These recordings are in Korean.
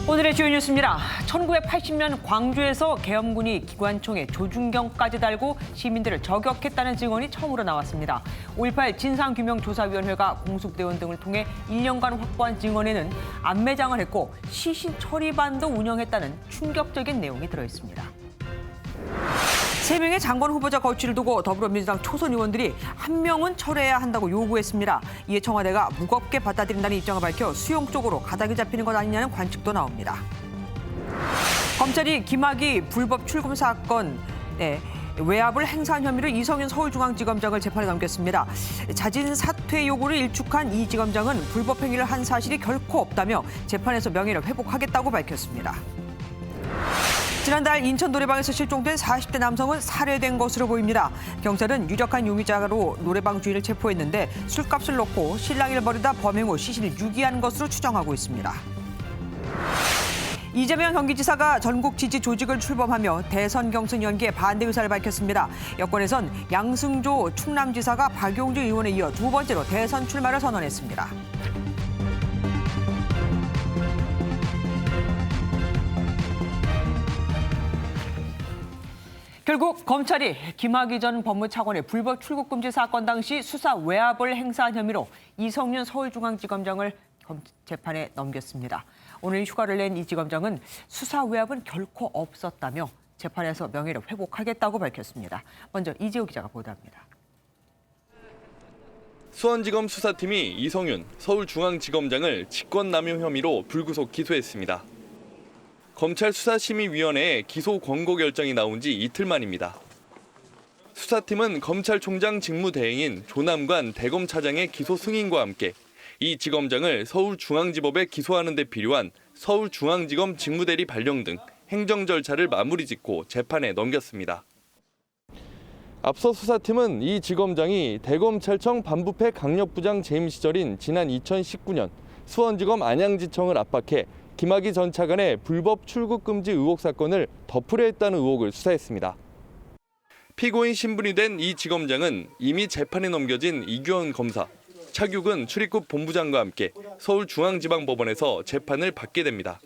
오늘의 주요 뉴스입니다. 1980년 광주에서 계엄군이 기관총에 조준경까지 달고 시민들을 저격했다는 증언이 처음으로 나왔습니다. 5.18 진상규명조사위원회가 공수부대원 등을 통해 1년간 확보한 증언에는 안매장을 했고 시신 처리반도 운영했다는 충격적인 내용이 들어있습니다. 3명의 장관 후보자 거취를 두고 더불어민주당 초선 의원들이 1명은 철회해야 한다고 요구했습니다. 이에 청와대가 무겁게 받아들인다는 입장을 밝혀 수용 쪽으로 가닥이 잡히는 것 아니냐는 관측도 나옵니다. 검찰이 김학의 불법 출금 사건 외압을 행사한 혐의로 이성윤 서울중앙지검장을 재판에 넘겼습니다. 자진 사퇴 요구를 일축한 이 지검장은 불법 행위를 한 사실이 결코 없다며 재판에서 명예를 회복하겠다고 밝혔습니다. 지난달 인천 노래방에서 실종된 40대 남성은 살해된 것으로 보입니다. 경찰은 유력한 용의자로 노래방 주인을 체포했는데 술값을 놓고 실랑이를 벌이다 범행 후 시신을 유기한 것으로 추정하고 있습니다. 이재명 경기지사가 전국 지지 조직을 출범하며 대선 경선 연기에 반대 의사를 밝혔습니다. 여권에선 양승조 충남지사가 박용진 의원에 이어 두 번째로 대선 출마를 선언했습니다. 결국 검찰이 김학의 전 법무차관의 불법 출국 금지 사건 당시 수사 외압을 행사한 혐의로 이성윤 서울중앙지검장을 재판에 넘겼습니다. 오늘 휴가를 낸 이 지검장은 수사 외압은 결코 없었다며 재판에서 명예를 회복하겠다고 밝혔습니다. 먼저 이재호 기자가 보도합니다. 수원지검 수사팀이 이성윤 서울중앙지검장을 직권남용 혐의로 불구속 기소했습니다. 검찰 수사심의위원회에 기소 권고 결정이 나온 지 이틀 만입니다. 수사팀은 검찰총장 직무대행인 조남관 대검차장의 기소 승인과 함께 이 지검장을 서울중앙지법에 기소하는 데 필요한 서울중앙지검 직무대리 발령 등 행정 절차를 마무리 짓고 재판에 넘겼습니다. 앞서 수사팀은 이 지검장이 대검찰청 반부패 강력부장 재임 시절인 지난 2019년 수원지검 안양지청을 압박해 김학의 전 차관의 불법 출국 금지 의혹 사건을 덮으려 했다는 의혹을 수사했습니다. 피고인 신분이 된 이 지검장은 이미 재판에 넘겨진 이규원 검사, 차규근 출입국 본부장과 함께 서울중앙지방법원에서 재판을 받게 됩니다.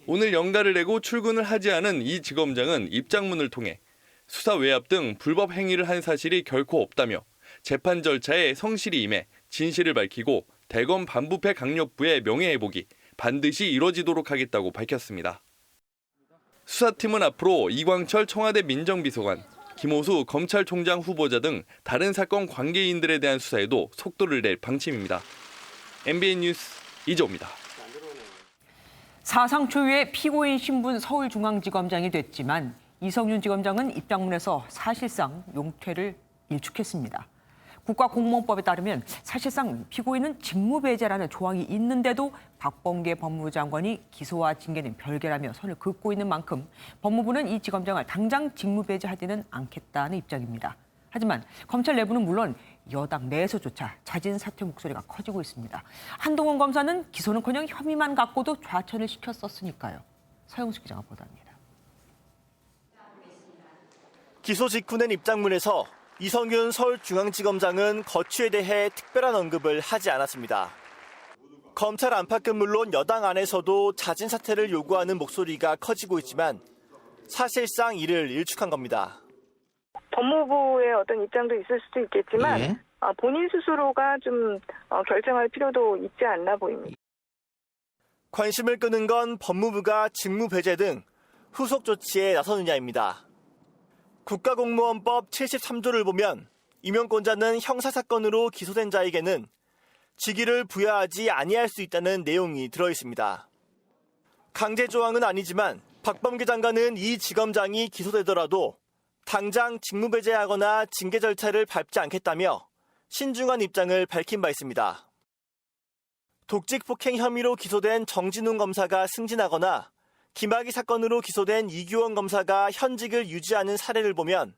오늘 연가를 내고 출근을 하지 않은 이 지검장은 입장문을 통해 수사 외압 등 불법 행위를 한 사실이 결코 없다며 재판 절차에 성실히 임해 진실을 밝히고 대검 반부패 강력부의 명예회복이 반드시 이뤄지도록 하겠다고 밝혔습니다. 수사팀은 앞으로 이광철 청와대 민정비서관, 김호수 검찰총장 후보자 등 다른 사건 관계인들에 대한 수사에도 속도를 낼 방침입니다. MBN 뉴스 이재호입니다. 사상 초유의 피고인 신분 서울중앙지검장이 됐지만 이성윤 지검장은 입장문에서 사실상 용퇴를 일축했습니다. 국가공무원법에 따르면 사실상 피고인은 직무배제라는 조항이 있는데도 박범계 법무부 장관이 기소와 징계는 별개라며 선을 긋고 있는 만큼 법무부는 이 지검장을 당장 직무배제하지는 않겠다는 입장입니다. 하지만 검찰 내부는 물론 여당 내에서조차 자진 사퇴 목소리가 커지고 있습니다. 한동훈 검사는 기소는커녕 혐의만 갖고도 좌천을 시켰었으니까요. 서영수 기자가 보도합니다. 기소 직후 낸 입장문에서 이성윤 서울중앙지검장은 거취에 대해 특별한 언급을 하지 않았습니다. 검찰 안팎은 물론 여당 안에서도 자진 사퇴를 요구하는 목소리가 커지고 있지만 사실상 이를 일축한 겁니다. 법무부의 어떤 입장도 있을 수도 있겠지만 본인 스스로가 좀 결정할 필요도 있지 않나 보입니다. 관심을 끄는 건 법무부가 직무배제 등 후속 조치에 나서느냐입니다. 국가공무원법 73조를 보면 임용권자는 형사사건으로 기소된 자에게는 직위를 부여하지 아니할 수 있다는 내용이 들어있습니다. 강제 조항은 아니지만 박범계 장관은 이 지검장이 기소되더라도 당장 직무배제하거나 징계 절차를 밟지 않겠다며 신중한 입장을 밝힌 바 있습니다. 독직폭행 혐의로 기소된 정진웅 검사가 승진하거나 김학의 사건으로 기소된 이규원 검사가 현직을 유지하는 사례를 보면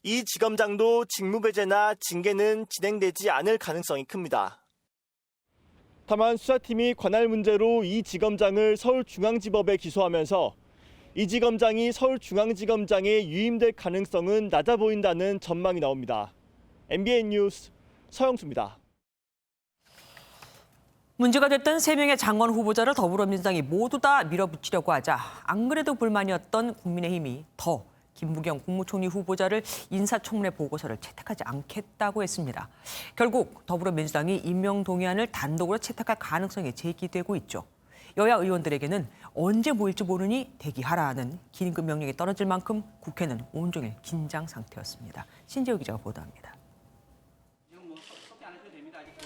이 지검장도 직무배제나 징계는 진행되지 않을 가능성이 큽니다. 다만 수사팀이 관할 문제로 이 지검장을 서울중앙지법에 기소하면서 이 지검장이 서울중앙지검장에 유임될 가능성은 낮아 보인다는 전망이 나옵니다. MBN 뉴스 서영수입니다. 문제가 됐던 3명의 장관 후보자를 더불어민주당이 모두 다 밀어붙이려고 하자 안 그래도 불만이었던 국민의힘이 더 김부겸 국무총리 후보자를 인사청문회 보고서를 채택하지 않겠다고 했습니다. 결국 더불어민주당이 임명 동의안을 단독으로 채택할 가능성이 제기되고 있죠. 여야 의원들에게는 언제 모일지 모르니 대기하라는 긴급 명령이 떨어질 만큼 국회는 온종일 긴장 상태였습니다. 신재우 기자가 보도합니다.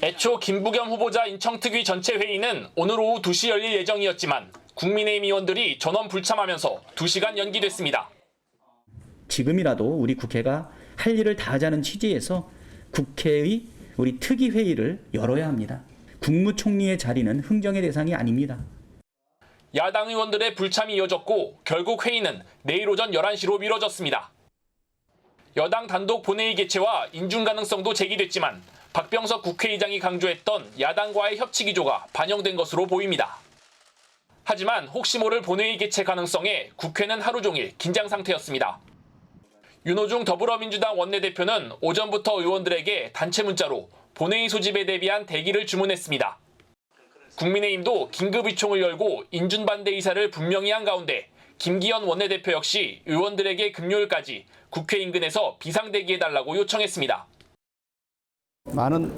애초 김부겸 후보자 인청특위 전체 회의는 오늘 오후 2시 열릴 예정이었지만 국민의힘 의원들이 전원 불참하면서 2시간 연기됐습니다. 지금이라도 우리 국회가 할 일을 다하자는 취지에서 국회의 우리 특위회의를 열어야 합니다. 국무총리의 자리는 흥정의 대상이 아닙니다. 야당 의원들의 불참이 이어졌고 결국 회의는 내일 오전 11시로 미뤄졌습니다. 여당 단독 본회의 개최와 인준 가능성도 제기됐지만 박병석 국회의장이 강조했던 야당과의 협치 기조가 반영된 것으로 보입니다. 하지만 혹시 모를 본회의 개최 가능성에 국회는 하루 종일 긴장 상태였습니다. 윤호중 더불어민주당 원내대표는 오전부터 의원들에게 단체 문자로 본회의 소집에 대비한 대기를 주문했습니다. 국민의힘도 긴급의총을 열고 인준 반대 의사를 분명히 한 가운데 김기현 원내대표 역시 의원들에게 금요일까지 국회 인근에서 비상대기해달라고 요청했습니다. 많은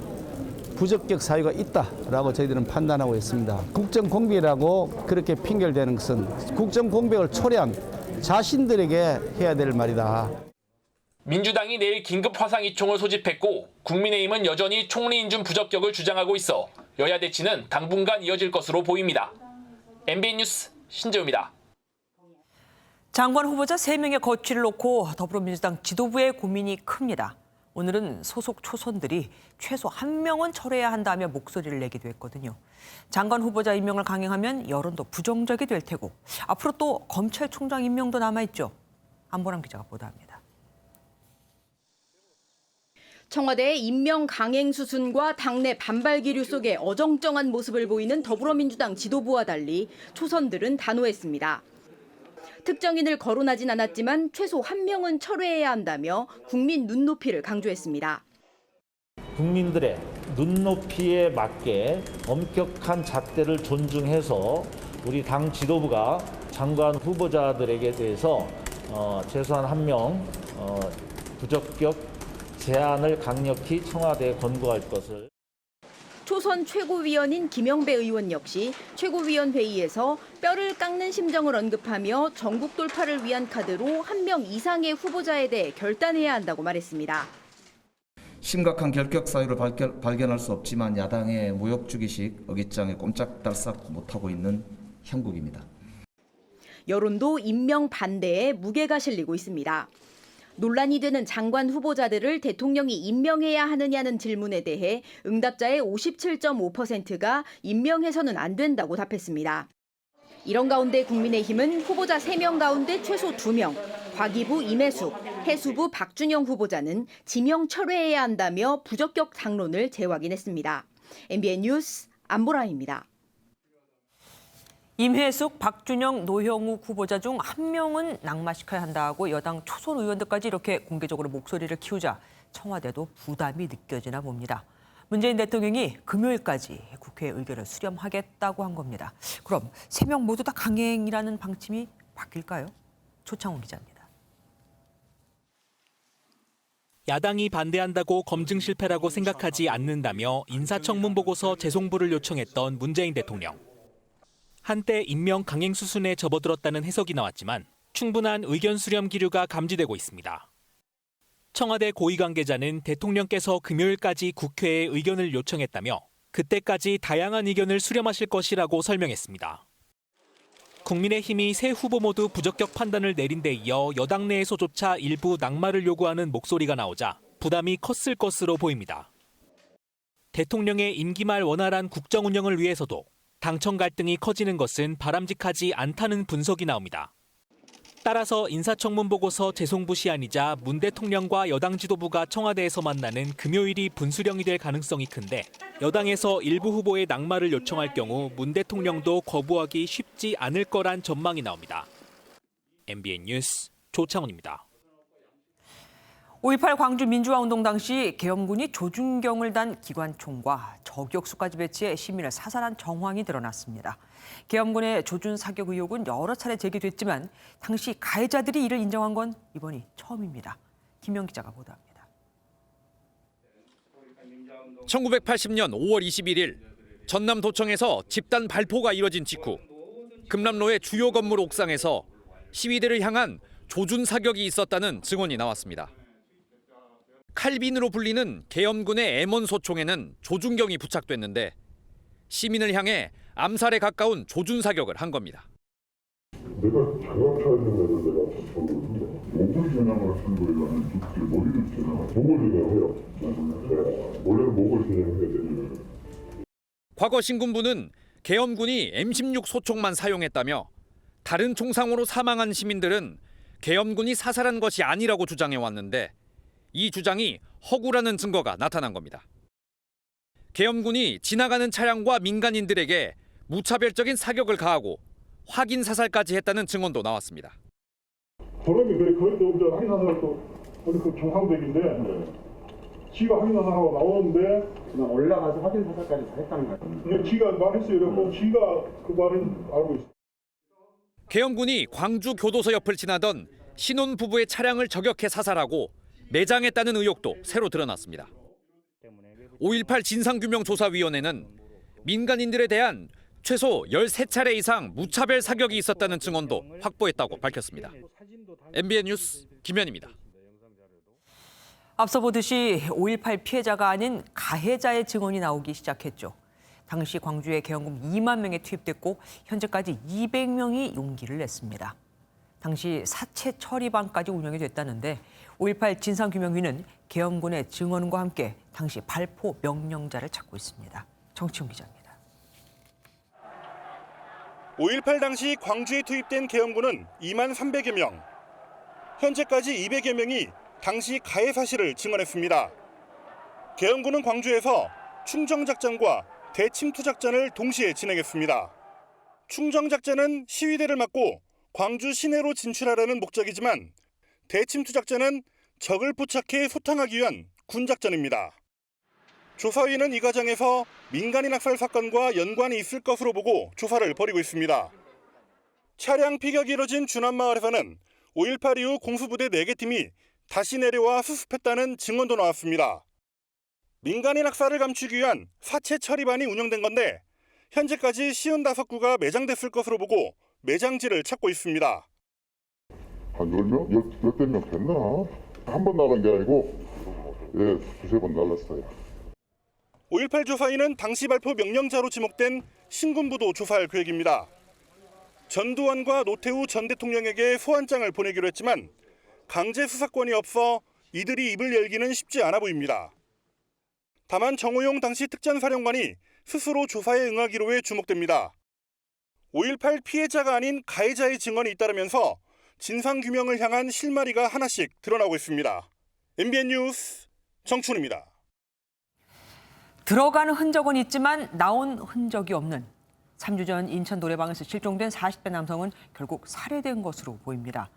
부적격 사유가 있다라고 저희들은 판단하고 있습니다. 국정공백이라고 그렇게 핑계를 것은 국정공백을 초래한 자신들에게 해야 될 말이다. 민주당이 내일 긴급 화상의총을 소집했고 국민의힘은 여전히 총리 인준 부적격을 주장하고 있어 여야 대치는 당분간 이어질 것으로 보입니다. MBN 뉴스 신재우입니다. 장관 후보자 3명의 거취를 놓고 더불어민주당 지도부의 고민이 큽니다. 오늘은 소속 초선들이 최소 1명은 철회해야 한다며 목소리를 내기도 했거든요. 장관 후보자 임명을 강행하면 여론도 부정적이 될 테고 앞으로 또 검찰총장 임명도 남아있죠. 안보람 기자가 보도합니다. 청와대의 임명 강행 수순과 당내 반발 기류 속에 어정쩡한 모습을 보이는 더불어민주당 지도부와 달리 초선들은 단호했습니다. 특정인을 거론하진 않았지만 최소 1명은 철회해야 한다며 국민 눈높이를 강조했습니다. 국민들의 눈높이에 맞게 엄격한 잣대를 존중해서 우리 당 지도부가 장관 후보자들에게 대해서 최소한 1명 부적격 제안을 강력히 청와대에 권고할 것을. 초선 최고위원인 김영배 의원 역시 최고위원 회의에서 뼈를 깎는 심정을 언급하며 전국 돌파를 위한 카드로 1명 이상의 후보자에 대해 결단해야 한다고 말했습니다. 심각한 결격 사유를 발견할 수 없지만 야당의 무역주기식 어깃장에 꼼짝달싹 못하고 있는 형국입니다. 여론도 임명 반대에 무게가 실리고 있습니다. 논란이 되는 장관 후보자들을 대통령이 임명해야 하느냐는 질문에 대해 응답자의 57.5%가 임명해서는 안 된다고 답했습니다. 이런 가운데 국민의힘은 후보자 3명 가운데 최소 2명, 과기부 임혜숙, 해수부 박준영 후보자는 지명 철회해야 한다며 부적격 당론을 재확인했습니다. MBN 뉴스 안보라입니다. 임혜숙, 박준영, 노형욱 후보자 중 1명은 낙마시켜야 한다고 여당 초선 의원들까지 이렇게 공개적으로 목소리를 키우자 청와대도 부담이 느껴지나 봅니다. 문재인 대통령이 금요일까지 국회 의견을 수렴하겠다고 한 겁니다. 그럼 3명 모두 다 강행이라는 방침이 바뀔까요? 조창훈 기자입니다. 야당이 반대한다고 검증 실패라고 생각하지 않는다며 인사청문 보고서 재송부를 요청했던 문재인 대통령. 한때 임명 강행 수순에 접어들었다는 해석이 나왔지만 충분한 의견 수렴 기류가 감지되고 있습니다. 청와대 고위 관계자는 대통령께서 금요일까지 국회에 의견을 요청했다며 그때까지 다양한 의견을 수렴하실 것이라고 설명했습니다. 국민의힘이 세 후보 모두 부적격 판단을 내린 데 이어 여당 내에서조차 일부 낙마를 요구하는 목소리가 나오자 부담이 컸을 것으로 보입니다. 대통령의 임기 말 원활한 국정 운영을 위해서도 당청 갈등이 커지는 것은 바람직하지 않다는 분석이 나옵니다. 따라서 인사청문 보고서 재송부 시한이자 문 대통령과 여당 지도부가 청와대에서 만나는 금요일이 분수령이 될 가능성이 큰데 여당에서 일부 후보의 낙마를 요청할 경우 문 대통령도 거부하기 쉽지 않을 거란 전망이 나옵니다. MBN 뉴스 조창훈입니다. 5.18 광주 민주화운동 당시 계엄군이 조준경을 단 기관총과 저격수까지 배치해 시민을 사살한 정황이 드러났습니다. 계엄군의 조준 사격 의혹은 여러 차례 제기됐지만 당시 가해자들이 이를 인정한 건 이번이 처음입니다. 김영 기자가 보도합니다. 1980년 5월 21일 전남도청에서 집단 발포가 이뤄진 직후 금남로의 주요 건물 옥상에서 시위대를 향한 조준 사격이 있었다는 증언이 나왔습니다. 칼빈으로 불리는 계엄군의 M1 소총에는 조준경이 부착됐는데 시민을 향해 암살에 가까운 조준 사격을 한 겁니다. 내가 장갑차에 있는 애를 내가 목을 겨냥을 한 거예요. 아니면 머리를 겨냥을 목을 겨냥해요. 원래는 목을 겨냥해야 되죠. 과거 신군부는 계엄군이 M16 소총만 사용했다며 다른 총상으로 사망한 시민들은 계엄군이 사살한 것이 아니라고 주장해왔는데 이 주장이 허구라는 증거가 나타난 겁니다. 계엄군이 지나가는 차량과 민간인들에게 무차별적인 사격을 가하고 확인 사살까지 했다는 증언도 나왔습니다. 저놈이 그것도 확인 사살을 그 경상도인데 지가 확인 사살하고 나오는데 그냥 올라가서 확인 사살까지 다 했다는 거예요. 근데 지가 말했어요. 그래서 지가 그 말은 알고 있어요. 계엄군이 광주 교도소 옆을 지나던 신혼 부부의 차량을 저격해 사살하고 매장했다는 의혹도 새로 드러났습니다. 5.18 진상규명조사위원회는 민간인들에 대한 최소 13차례 이상 무차별 사격이 있었다는 증언도 확보했다고 밝혔습니다. MBN 뉴스 김현입니다. 앞서 보듯이 5.18 피해자가 아닌 가해자의 증언이 나오기 시작했죠. 당시 광주에 계엄군 2만 명이 투입됐고 현재까지 200명이 용기를 냈습니다. 당시 사체 처리반까지 운영이 됐다는데 5.18 진상규명위는 계엄군의 증언과 함께 당시 발포 명령자를 찾고 있습니다. 정치훈 기자입니다. 5.18 당시 광주에 투입된 계엄군은 2만 300여 명. 현재까지 200여 명이 당시 가해 사실을 증언했습니다. 계엄군은 광주에서 충정작전과 대침투작전을 동시에 진행했습니다. 충정작전은 시위대를 막고 광주 시내로 진출하려는 목적이지만 대침투작전은 적을 포착해 소탕하기 위한 군작전입니다. 조사위는 이 과정에서 민간인 학살 사건과 연관이 있을 것으로 보고 조사를 벌이고 있습니다. 차량 피격이 이뤄진 준안마을에서는 5.18 이후 공수부대 4개 팀이 다시 내려와 수습했다는 증언도 나왔습니다. 민간인 학살을 감추기 위한 사체 처리반이 운영된 건데 현재까지 55구가 매장됐을 것으로 보고 매장지를 찾고 있습니다. 한 10명? 열댓 명 됐나? 한 번 나간 게 아니고 두세 번 날랐어요. 5.18 조사위는 당시 발포 명령자로 지목된 신군부도 조사할 계획입니다. 전두환과 노태우 전 대통령에게 소환장을 보내기로 했지만 강제 수사권이 없어 이들이 입을 열기는 쉽지 않아 보입니다. 다만 정호용 당시 특전사령관이 스스로 조사에 응하기로에 주목됩니다. 5.18 피해자가 아닌 가해자의 증언이 잇따르면서 진상규명을 향한 실마리가 하나씩 드러나고 있습니다. MBN 뉴스 정춘입니다. 들어가는 흔적은 있지만 나온 흔적이 없는 3주 전 인천 노래방에서 실종된 40대 남성은 결국 살해된 것으로 보입니다.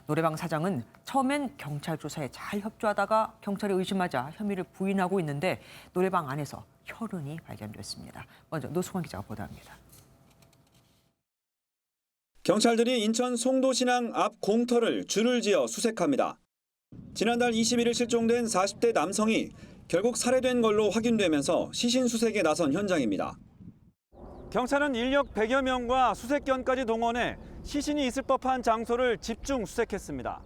노래방 사장은 처음엔 경찰 조사에 잘 협조하다가 경찰이 의심하자 혐의를 부인하고 있는데 노래방 안에서 혈흔이 발견됐습니다. 먼저 노승환 기자가 보도합니다. 경찰들이 인천 송도신항 앞 공터를 줄을 지어 수색합니다. 지난달 21일 실종된 40대 남성이 결국 살해된 걸로 확인되면서 시신 수색에 나선 현장입니다. 경찰은 인력 100여 명과 수색견까지 동원해 시신이 있을 법한 장소를 집중 수색했습니다.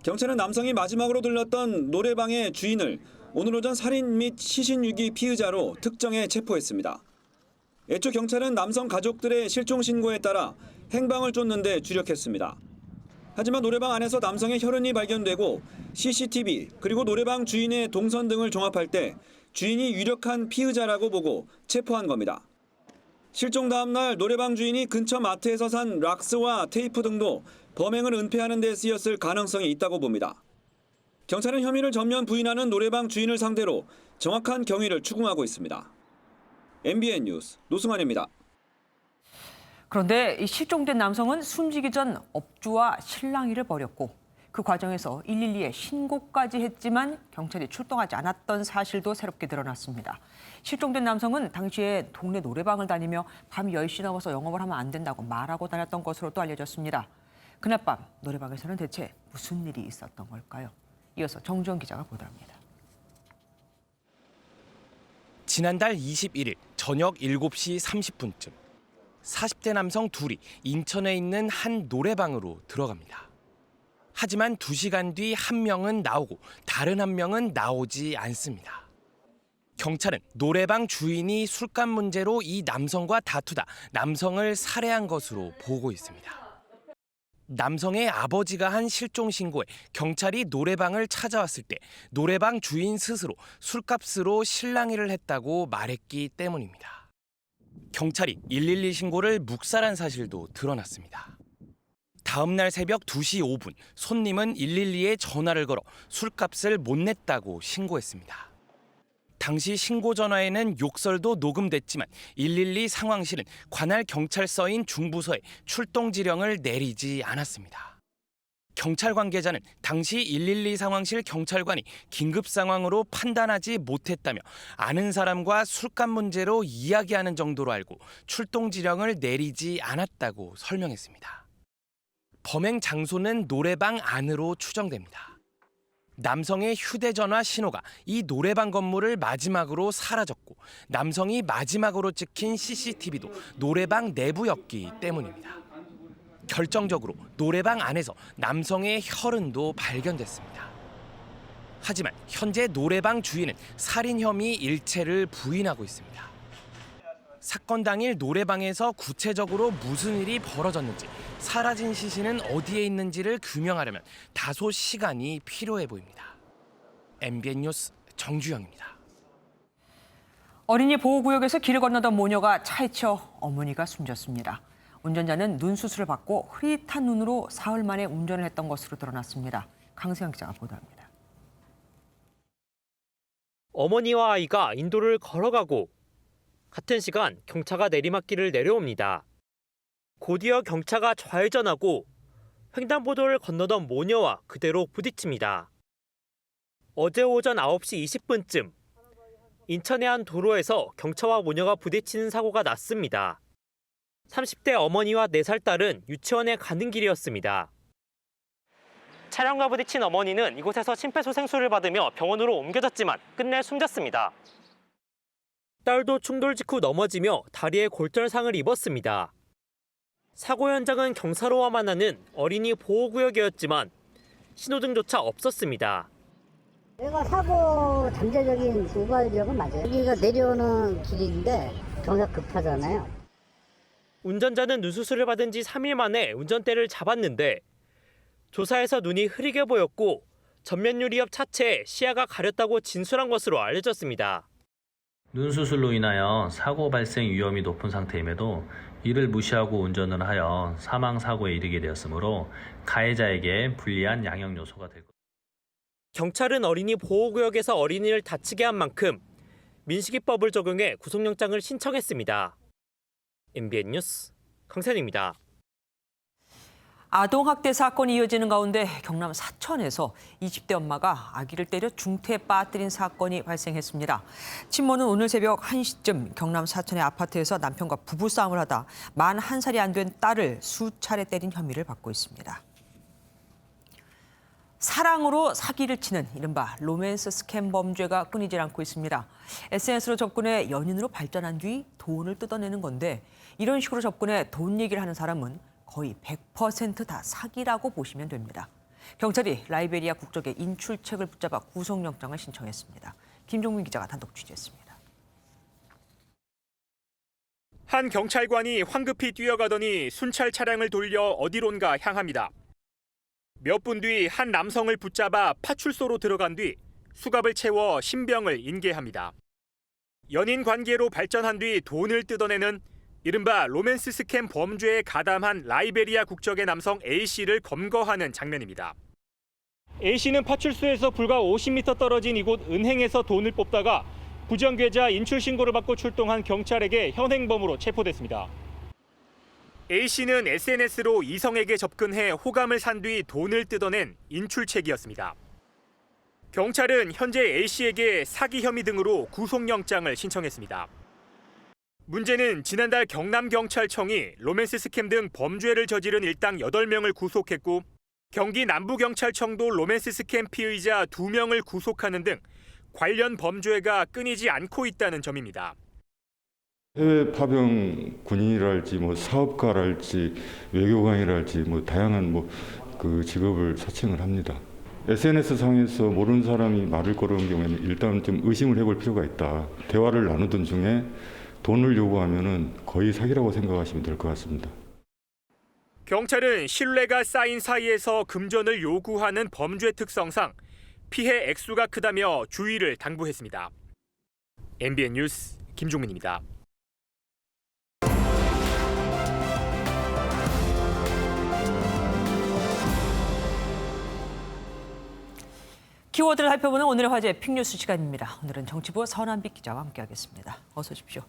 경찰은 남성이 마지막으로 들렀던 노래방의 주인을 오늘 오전 살인 및 시신 유기 피의자로 특정해 체포했습니다. 애초 경찰은 남성 가족들의 실종 신고에 따라 행방을 쫓는 데 주력했습니다. 하지만 노래방 안에서 남성의 혈흔이 발견되고 CCTV 그리고 노래방 주인의 동선 등을 종합할 때 주인이 유력한 피의자라고 보고 체포한 겁니다. 실종 다음 날 노래방 주인이 근처 마트에서 산 락스와 테이프 등도 범행을 은폐하는 데 쓰였을 가능성이 있다고 봅니다. 경찰은 혐의를 전면 부인하는 노래방 주인을 상대로 정확한 경위를 추궁하고 있습니다. MBN 뉴스 노승환입니다. 그런데 이 실종된 남성은 숨지기 전 업주와 실랑이를 벌였고 그 과정에서 112에 신고까지 했지만 경찰이 출동하지 않았던 사실도 새롭게 드러났습니다. 실종된 남성은 당시에 동네 노래방을 다니며 밤 10시 넘어서 영업을 하면 안 된다고 말하고 다녔던 것으로 또 알려졌습니다. 그날 밤 노래방에서는 대체 무슨 일이 있었던 걸까요? 이어서 정주영 기자가 보도합니다. 지난달 21일 저녁 7시 30분쯤 40대 남성 둘이 인천에 있는 한 노래방으로 들어갑니다. 하지만 2시간 뒤 한 명은 나오고 다른 한 명은 나오지 않습니다. 경찰은 노래방 주인이 술값 문제로 이 남성과 다투다 남성을 살해한 것으로 보고 있습니다. 남성의 아버지가 한 실종 신고에 경찰이 노래방을 찾아왔을 때 노래방 주인 스스로 술값으로 실랑이를 했다고 말했기 때문입니다. 경찰이 112 신고를 묵살한 사실도 드러났습니다. 다음 날 새벽 2시 5분 손님은 112에 전화를 걸어 술값을 못 냈다고 신고했습니다. 당시 신고 전화에는 욕설도 녹음됐지만 112 상황실은 관할 경찰서인 중부서에 출동 지령을 내리지 않았습니다. 경찰 관계자는 당시 112 상황실 경찰관이 긴급 상황으로 판단하지 못했다며 아는 사람과 술값 문제로 이야기하는 정도로 알고 출동 지령을 내리지 않았다고 설명했습니다. 범행 장소는 노래방 안으로 추정됩니다. 남성의 휴대전화 신호가 이 노래방 건물을 마지막으로 사라졌고 남성이 마지막으로 찍힌 CCTV도 노래방 내부였기 때문입니다. 결정적으로 노래방 안에서 남성의 혈흔도 발견됐습니다. 하지만 현재 노래방 주인은 살인 혐의 일체를 부인하고 있습니다. 사건 당일 노래방에서 구체적으로 무슨 일이 벌어졌는지 사라진 시신은 어디에 있는지를 규명하려면 다소 시간이 필요해 보입니다. MBN 뉴스 정주영입니다. 어린이 보호구역에서 길을 건너던 모녀가 차에 치여 어머니가 숨졌습니다. 운전자는 눈 수술을 받고 흐릿한 눈으로 사흘 만에 운전을 했던 것으로 드러났습니다. 강세영 기자가 보도합니다. 어머니와 아이가 인도를 걸어가고 같은 시간 경차가 내리막길을 내려옵니다. 곧이어 경차가 좌회전하고 횡단보도를 건너던 모녀와 그대로 부딪힙니다. 어제 오전 9시 20분쯤 인천의 한 도로에서 경차와 모녀가 부딪히는 사고가 났습니다. 30대 어머니와 4살 딸은 유치원에 가는 길이었습니다. 차량과 부딪힌 어머니는 이곳에서 심폐소생술을 받으며 병원으로 옮겨졌지만 끝내 숨졌습니다. 딸도 충돌 직후 넘어지며 다리에 골절상을 입었습니다. 사고 현장은 경사로와 만나는 어린이 보호구역이었지만 신호등조차 없었습니다. 여기가 사고 잠재적인 우발지역은 맞아요. 여기가 내려오는 길인데 경사 급하잖아요. 운전자는 눈수술을 받은 지 3일 만에 운전대를 잡았는데 조사에서 눈이 흐리게 보였고 전면 유리 옆 차체에 시야가 가렸다고 진술한 것으로 알려졌습니다. 눈수술로 인하여 사고 발생 위험이 높은 상태임에도 이를 무시하고 운전을 하여 사망사고에 이르게 되었으므로 가해자에게 불리한 양형 요소가 될 것입니다. 경찰은 어린이 보호구역에서 어린이를 다치게 한 만큼 민식이법을 적용해 구속영장을 신청했습니다. MBN 뉴스 강산입니다. 아동학대 사건이 이어지는 가운데 경남 사천에서 20대 엄마가 아기를 때려 중태에 빠뜨린 사건이 발생했습니다. 친모는 오늘 새벽 1시쯤 경남 사천의 아파트에서 남편과 부부싸움을 하다 만 1살이 안 된 딸을 수차례 때린 혐의를 받고 있습니다. 사랑으로 사기를 치는 이른바 로맨스 스캠 범죄가 끊이질 않고 있습니다. SNS로 접근해 연인으로 발전한 뒤 돈을 뜯어내는 건데 이런 식으로 접근해 돈 얘기를 하는 사람은 거의 100% 다 사기라고 보시면 됩니다. 경찰이 라이베리아 국적의 인출책을 붙잡아 구속영장을 신청했습니다. 김종민 기자가 단독 취재했습니다. 한 경찰관이 황급히 뛰어가더니 순찰 차량을 돌려 어디론가 향합니다. 몇 분 뒤 한 남성을 붙잡아 파출소로 들어간 뒤 수갑을 채워 신병을 인계합니다. 연인 관계로 발전한 뒤 돈을 뜯어내는 이른바 로맨스 스캠 범죄에 가담한 라이베리아 국적의 남성 A씨를 검거하는 장면입니다. A씨는 파출소에서 불과 50m 떨어진 이곳 은행에서 돈을 뽑다가 부정계좌 인출 신고를 받고 출동한 경찰에게 현행범으로 체포됐습니다. A씨는 SNS로 이성에게 접근해 호감을 산 뒤 돈을 뜯어낸 인출책이었습니다. 경찰은 현재 A씨에게 사기 혐의 등으로 구속영장을 신청했습니다. 문제는 지난달 경남경찰청이 로맨스 스캠 등 범죄를 저지른 일당 8명을 구속했고 경기 남부경찰청도 로맨스 스캠 피의자 2명을 구속하는 등 관련 범죄가 끊이지 않고 있다는 점입니다. 해외 파병 군인이랄지 사업가랄지 외교관이랄지 다양한 그 직업을 사칭을 합니다. SNS 상에서 모르는 사람이 말을 걸어온 경우에는 일단 좀 의심을 해볼 필요가 있다. 대화를 나누던 중에 돈을 요구하면은 거의 사기라고 생각하시면 될 것 같습니다. 경찰은 신뢰가 쌓인 사이에서 금전을 요구하는 범죄 특성상 피해 액수가 크다며 주의를 당부했습니다. MBN 뉴스 김종민입니다. 키워드를 살펴보는 오늘의 화제 픽뉴스 시간입니다. 오늘은 정치부 선한빛 기자와 함께하겠습니다. 어서 오십시오.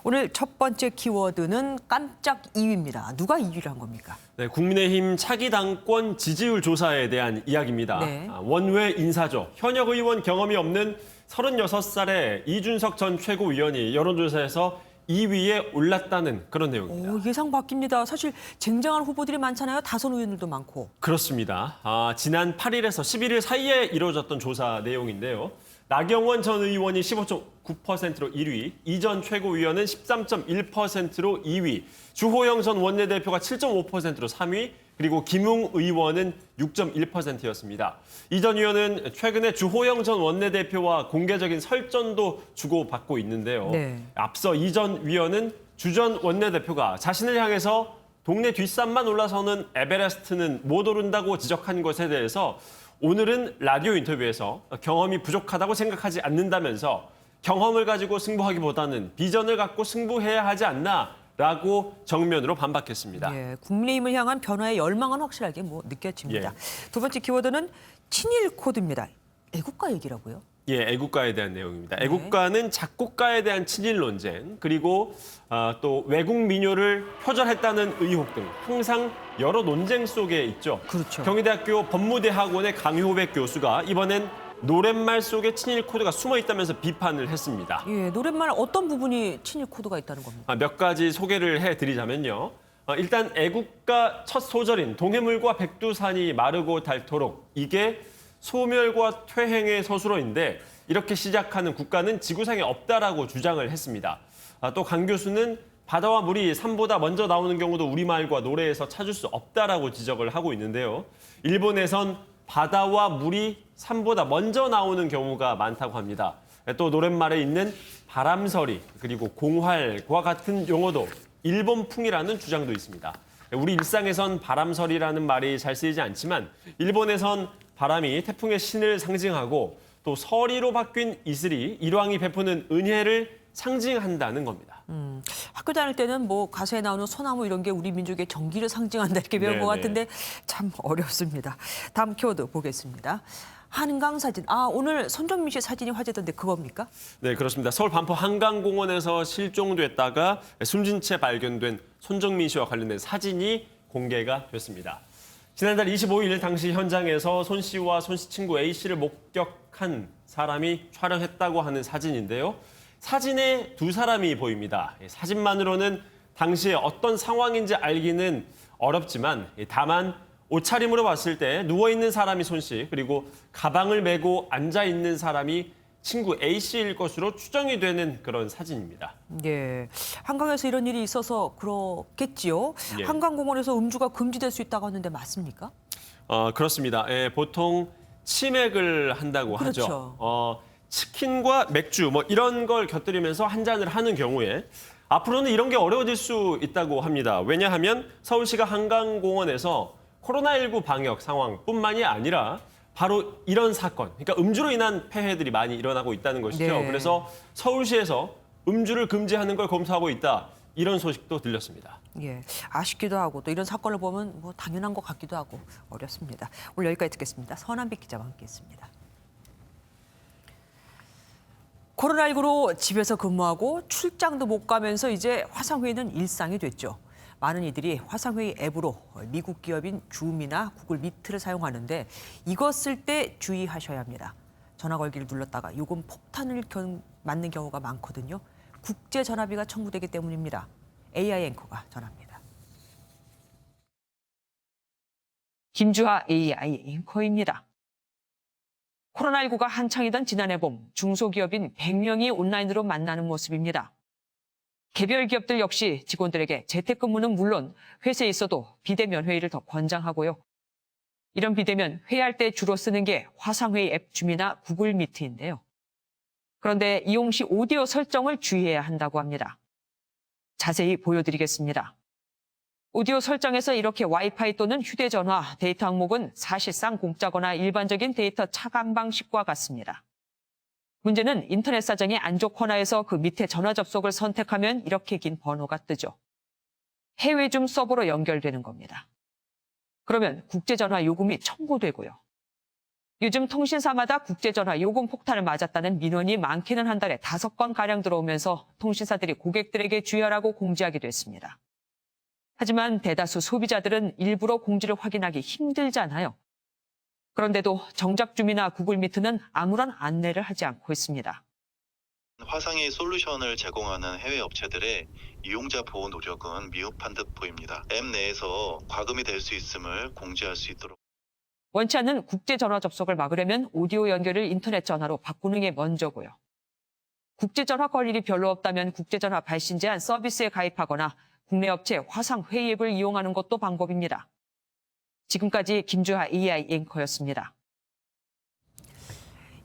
오늘 첫 번째 키워드는 깜짝 2위입니다. 누가 2위를 한 겁니까? 네, 국민의힘 차기 당권 지지율 조사에 대한 이야기입니다. 네. 원외 인사죠. 현역 의원 경험이 없는 36살의 이준석 전 최고위원이 여론조사에서 2위에 올랐다는 그런 내용입니다. 예상 바뀝니다. 사실 쟁쟁한 후보들이 많잖아요. 다선 의원들도 많고. 그렇습니다. 지난 8일에서 11일 사이에 이루어졌던 조사 내용인데요. 나경원 전 의원이 15.9%로 1위, 이 전 최고위원은 13.1%로 2위, 주호영 전 원내대표가 7.5%로 3위, 그리고 김웅 의원은 6.1%였습니다. 이 전 의원은 최근에 주호영 전 원내대표와 공개적인 설전도 주고받고 있는데요. 네. 앞서 이 전 위원은 주 전 원내대표가 자신을 향해서 동네 뒷산만 올라서는 에베레스트는 못 오른다고 지적한 것에 대해서 오늘은 라디오 인터뷰에서 경험이 부족하다고 생각하지 않는다면서 경험을 가지고 승부하기보다는 비전을 갖고 승부해야 하지 않나라고 정면으로 반박했습니다. 예, 국민의힘을 향한 변화의 열망은 확실하게 느껴집니다. 두 번째 키워드는 친일 코드입니다. 애국가 얘기라고요? 예, 애국가에 대한 내용입니다. 애국가는 작곡가에 대한 친일 논쟁, 그리고 또 외국 민요를 표절했다는 의혹 등 항상 여러 논쟁 속에 있죠. 그렇죠. 경희대학교 법무대학원의 강효백 교수가 이번엔 노랫말 속에 친일 코드가 숨어 있다면서 비판을 했습니다. 예, 노랫말 어떤 부분이 친일 코드가 있다는 겁니까? 몇 가지 소개를 해드리자면요. 일단 애국가 첫 소절인 동해물과 백두산이 마르고 닳도록, 이게 소멸과 퇴행의 서술어인데 이렇게 시작하는 국가는 지구상에 없다라고 주장을 했습니다. 또 강 교수는 바다와 물이 산보다 먼저 나오는 경우도 우리말과 노래에서 찾을 수 없다라고 지적을 하고 있는데요. 일본에선 바다와 물이 산보다 먼저 나오는 경우가 많다고 합니다. 또 노랫말에 있는 바람서리, 그리고 공활과 같은 용어도 일본풍이라는 주장도 있습니다. 우리 일상에선 바람서리라는 말이 잘 쓰이지 않지만 일본에선 바람이 태풍의 신을 상징하고 또 서리로 바뀐 이슬이 일왕이 베푸는 은혜를 상징한다는 겁니다. 학교 다닐 때는 가사에 나오는 소나무 이런 게 우리 민족의 정기를 상징한다 이렇게 배운 것 같은데 참 어렵습니다. 다음 키워드 보겠습니다. 한강 사진. 오늘 손정민 씨 사진이 화제던데 그겁니까? 네, 그렇습니다. 서울 반포 한강공원에서 실종됐다가 숨진 채 발견된 손정민 씨와 관련된 사진이 공개가 됐습니다. 지난달 25일 당시 현장에서 손 씨와 손 씨 친구 A 씨를 목격한 사람이 촬영했다고 하는 사진인데요. 사진에 두 사람이 보입니다. 사진만으로는 당시에 어떤 상황인지 알기는 어렵지만 다만 옷차림으로 봤을 때 누워있는 사람이 손 씨, 그리고 가방을 메고 앉아있는 사람이 친구 A 씨일 것으로 추정이 되는 그런 사진입니다. 예, 한강에서 이런 일이 있어서 그렇겠지요. 예. 한강공원에서 음주가 금지될 수 있다고 하는데 맞습니까? 그렇습니다. 보통 치맥을 한다고 그렇죠. 하죠. 치킨과 맥주 이런 걸 곁들이면서 한 잔을 하는 경우에 앞으로는 이런 게 어려워질 수 있다고 합니다. 왜냐하면 서울시가 한강공원에서 코로나19 방역 상황뿐만이 아니라 바로 이런 사건, 그러니까 음주로 인한 폐해들이 많이 일어나고 있다는 것이죠. 네. 그래서 서울시에서 음주를 금지하는 걸 검토하고 있다, 이런 소식도 들렸습니다. 예, 아쉽기도 하고 또 이런 사건을 보면 당연한 것 같기도 하고 어렵습니다. 오늘 여기까지 듣겠습니다. 선한빛 기자와 함께했습니다. 코로나19로 집에서 근무하고 출장도 못 가면서 이제 화상회의는 일상이 됐죠. 많은 이들이 화상회의 앱으로 미국 기업인 줌이나 구글 미트를 사용하는데 이거 쓸 때 주의하셔야 합니다. 전화 걸기를 눌렀다가 요금 폭탄을 맞는 경우가 많거든요. 국제 전화비가 청구되기 때문입니다. AI 앵커가 전합니다. 김주하 AI 앵커입니다. 코로나19가 한창이던 지난해 봄 중소기업인 100명이 온라인으로 만나는 모습입니다. 개별 기업들 역시 직원들에게 재택근무는 물론 회사에 있어도 비대면 회의를 더 권장하고요. 이런 비대면 회의할 때 주로 쓰는 게 화상회의 앱 줌이나 구글 미트인데요. 그런데 이용 시 오디오 설정을 주의해야 한다고 합니다. 자세히 보여드리겠습니다. 오디오 설정에서 이렇게 와이파이 또는 휴대전화, 데이터 항목은 사실상 공짜거나 일반적인 데이터 차감 방식과 같습니다. 문제는 인터넷 사정이 안 좋거나 해서 그 밑에 전화 접속을 선택하면 이렇게 긴 번호가 뜨죠. 해외 줌 서버로 연결되는 겁니다. 그러면 국제전화 요금이 청구되고요. 요즘 통신사마다 국제전화 요금 폭탄을 맞았다는 민원이 많게는 한 달에 5건가량 들어오면서 통신사들이 고객들에게 주의하라고 공지하기도 했습니다. 하지만 대다수 소비자들은 일부러 공지를 확인하기 힘들잖아요. 그런데도 정작 줌이나 구글 미트는 아무런 안내를 하지 않고 있습니다. 화상회의 솔루션을 제공하는 해외 업체들의 이용자 보호 노력은 미흡한 듯 보입니다. 앱 내에서 과금이 될 수 있음을 공지할 수 있도록. 원치 않는 국제전화 접속을 막으려면 오디오 연결을 인터넷 전화로 바꾸는 게 먼저고요. 국제전화 걸 일이 별로 없다면 국제전화 발신 제한 서비스에 가입하거나 국내 업체 화상회의 앱을 이용하는 것도 방법입니다. 지금까지 김주하 AI 앵커였습니다.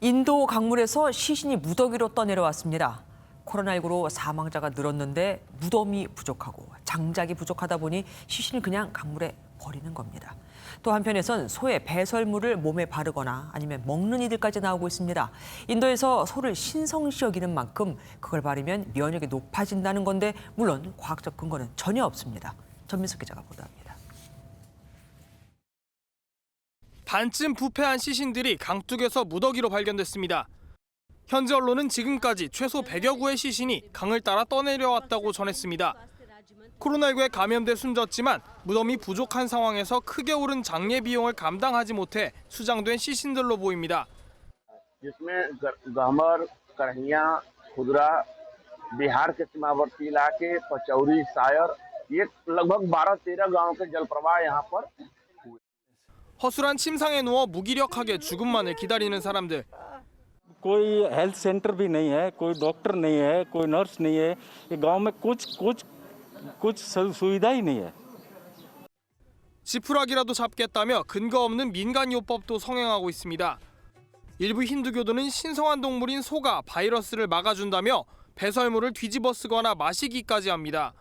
인도 강물에서 시신이 무더기로 떠내려왔습니다. 코로나19로 사망자가 늘었는데 무덤이 부족하고 장작이 부족하다 보니 시신을 그냥 강물에 버리는 겁니다. 또 한편에선 소의 배설물을 몸에 바르거나 아니면 먹는 이들까지 나오고 있습니다. 인도에서 소를 신성시 여기는 만큼 그걸 바르면 면역이 높아진다는 건데 물론 과학적 근거는 전혀 없습니다. 전민석 기자가 보도합니다. 반쯤 부패한 시신들이 강둑에서 무더기로 발견됐습니다. 현지 언론은 지금까지 최소 100여 구의 시신이 강을 따라 떠내려왔다고 전했습니다. 코로나19에 감염돼 숨졌지만 무덤이 부족한 상황에서 크게 오른 장례 비용을 감당하지 못해 수장된 시신들로 보입니다. 허술한 침상에 누워 무기력하게 죽음만을 기다리는 사람들. कोई health centre भी नहीं है, कोई डॉक्टर नहीं है, कोई नर्स नहीं है. ये गांव में कुछ सुविधा ही नहीं है. 지푸라기라도 잡겠다며 근거 없는 민간요법도 성행하고 있습니다. 일부 힌두교도는 신성한 동물인 소가 바이러스를 막아준다며 배설물을 뒤집어 쓰거나 마시기까지 합니다.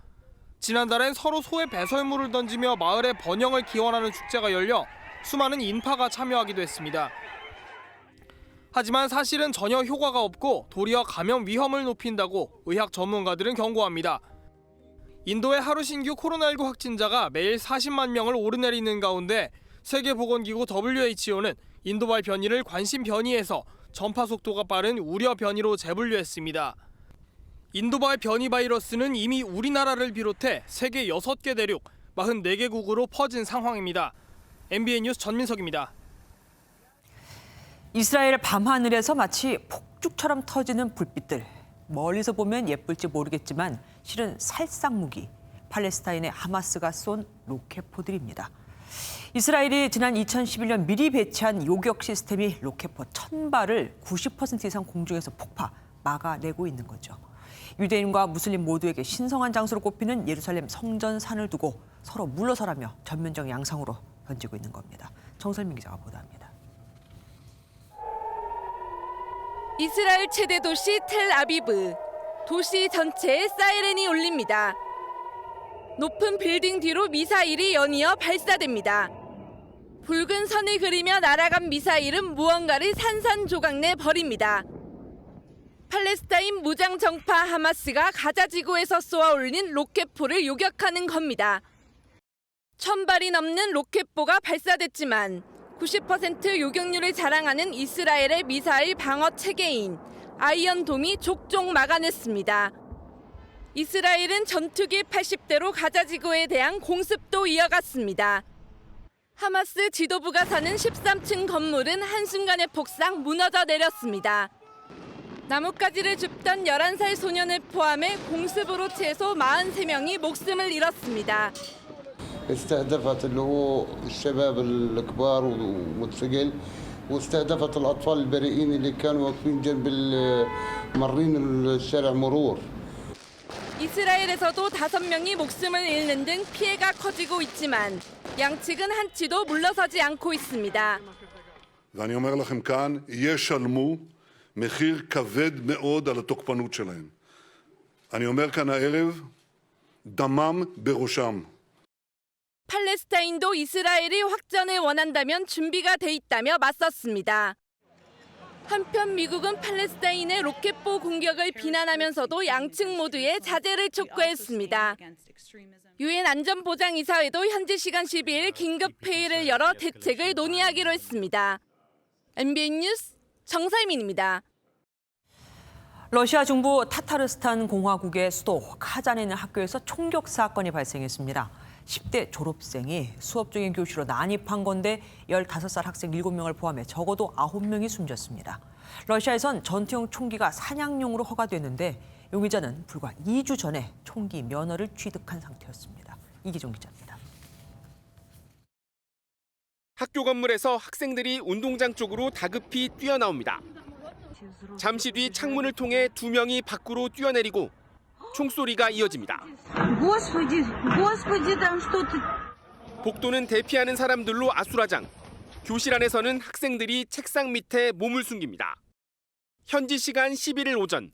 지난달엔 서로 소의 배설물을 던지며 마을의 번영을 기원하는 축제가 열려 수많은 인파가 참여하기도 했습니다. 하지만 사실은 전혀 효과가 없고 도리어 감염 위험을 높인다고 의학 전문가들은 경고합니다. 인도의 하루 신규 코로나19 확진자가 매일 40만 명을 오르내리는 가운데 세계보건기구 WHO는 인도발 변이를 관심 변이에서 전파 속도가 빠른 우려 변이로 재분류했습니다. 인도발 변이 바이러스는 이미 우리나라를 비롯해 세계 6개 대륙 44개국으로 퍼진 상황입니다. MBN 뉴스 전민석입니다. 이스라엘 밤하늘에서 마치 폭죽처럼 터지는 불빛들. 멀리서 보면 예쁠지 모르겠지만 실은 살상무기, 팔레스타인의 하마스가 쏜 로켓포들입니다. 이스라엘이 지난 2011년 미리 배치한 요격 시스템이 로켓포 1000발을 90% 이상 공중에서 폭파, 막아내고 있는 거죠. 유대인과 무슬림 모두에게 신성한 장소로 꼽히는 예루살렘 성전산을 두고 서로 물러서라며 전면적 양상으로 던지고 있는 겁니다. 정설민 기자가 보도합니다. 이스라엘 최대 도시 텔아비브. 도시 전체에 사이렌이 울립니다. 높은 빌딩 뒤로 미사일이 연이어 발사됩니다. 붉은 선을 그리며 날아간 미사일은 무언가를 산산조각내 버립니다. 팔레스타인 무장 정파 하마스가 가자 지구에서 쏘아 올린 로켓포를 요격하는 겁니다. 1000발이 넘는 로켓포가 발사됐지만 90% 요격률을 자랑하는 이스라엘의 미사일 방어 체계인 아이언돔이 족족 막아냈습니다. 이스라엘은 전투기 80대로 가자 지구에 대한 공습도 이어갔습니다. 하마스 지도부가 사는 13층 건물은 한순간에 폭삭 무너져 내렸습니다. 나뭇가지를 줍던 11살 소년을 포함해 공습으로 최소 43명이 목숨을 잃었습니다. استهدفت اللي هو الشباب الكبار والثقل واستهدفت الأطفال البريئين اللي كانوا واقفين جنب مارين الشارع مرور. 이스라엘에서도 5명이 목숨을 잃는 등 피해가 커지고 있지만 양측은 한치도 물러서지 않고 있습니다. ואני אומר לכם כאן, ישלמו מחיר כבד מאוד על התוקפנות שלהם. אני אומר כאן הערב, דמם בראשם. 팔레스타인도 이스라엘이 확전을 원한다면 준비가 돼 있다며 맞섰습니다. 한편 미국은 팔레스타인의 로켓포 공격을 비난하면서도 양측 모두의 자제를 촉구했습니다. 유엔 안전보장이사회도 현지 시간 12일 긴급 회의를 열어 대책을 논의하기로 했습니다. MBN 뉴스 정살민입니다. 러시아 중부 타타르스탄 공화국의 수도 카잔에 있는 학교에서 총격 사건이 발생했습니다. 10대 졸업생이 수업 중인 교실로 난입한 건데 15살 학생 7명을 포함해 적어도 9명이 숨졌습니다. 러시아에선 전투용 총기가 사냥용으로 허가됐는데 용의자는 불과 2주 전에 총기 면허를 취득한 상태였습니다. 이기종 기자입니다. 학교 건물에서 학생들이 운동장 쪽으로 다급히 뛰어나옵니다. 잠시 뒤 창문을 통해 2명이 밖으로 뛰어내리고 총소리가 이어집니다. 복도는 대피하는 사람들로 아수라장. 교실 안에서는 학생들이 책상 밑에 몸을 숨깁니다. 현지 시간 11일 오전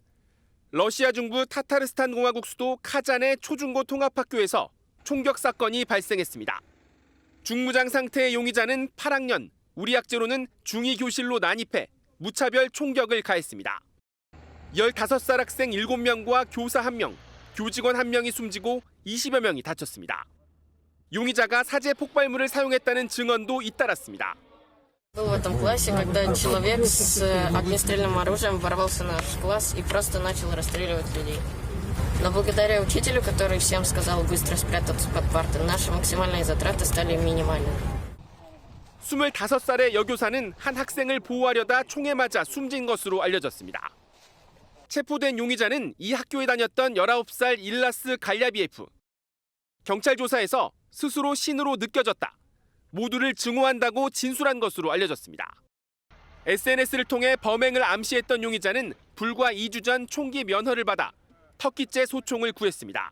러시아 중부 타타르스탄 공화국 수도 카잔의 초중고 통합학교에서 총격 사건이 발생했습니다. 중무장 상태의 용의자는 8학년, 우리 학제로는 중2 교실로 난입해 무차별 총격을 가했습니다. 15살 학생 7명과 교사 1명, 교직원 1명이 숨지고 20여 명이 다쳤습니다. 용의자가 사제 폭발물을 사용했다는 증언도 잇따랐습니다. Был в этом классе, когда человек с огнестрельным оружием ворвался в наш класс и просто начал расстреливать людей. Но благодаря учителю, который всем сказал быстро спрятаться под парты, наши максимальные затраты стали минимальными. 25살의 여교사는 한 학생을 보호하려다 총에 맞아 숨진 것으로 알려졌습니다. 체포된 용의자는 이 학교에 다녔던 19살 일라스 갈야비에프. 경찰 조사에서 스스로 신으로 느껴졌다. 모두를 증오한다고 진술한 것으로 알려졌습니다. SNS를 통해 범행을 암시했던 용의자는 불과 2주 전 총기 면허를 받아 터키제 소총을 구했습니다.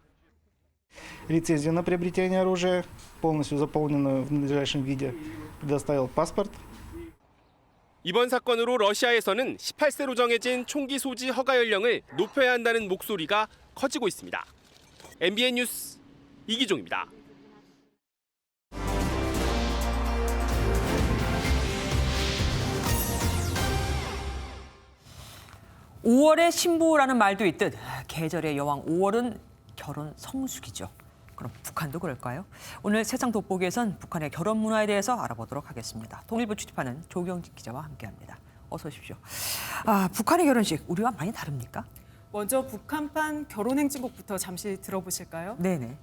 Лицензию на приобретение оружия, полностью заполненную в надлежащем виде, предоставил паспорт. 이번 사건으로 러시아에서는 18세로 정해진 총기 소지 허가 연령을 높여야 한다는 목소리가 커지고 있습니다. MBN 뉴스 이기종입니다. (5월의) 신부라는 말도 있듯 계절의 여왕 5월은 결혼 성수기죠. 그럼 북한도 그럴까요? 오늘 세상 돋보기에선 북한의 결혼 문화에 대해서 알아보도록 하겠습니다. 통일부 취재하는 조경직 기자와 함께합니다. 어서 오십시오. 북한의 결혼식 우리와 많이 다릅니까? 먼저 북한판 결혼행진곡부터 잠시 들어보실까요? 네네.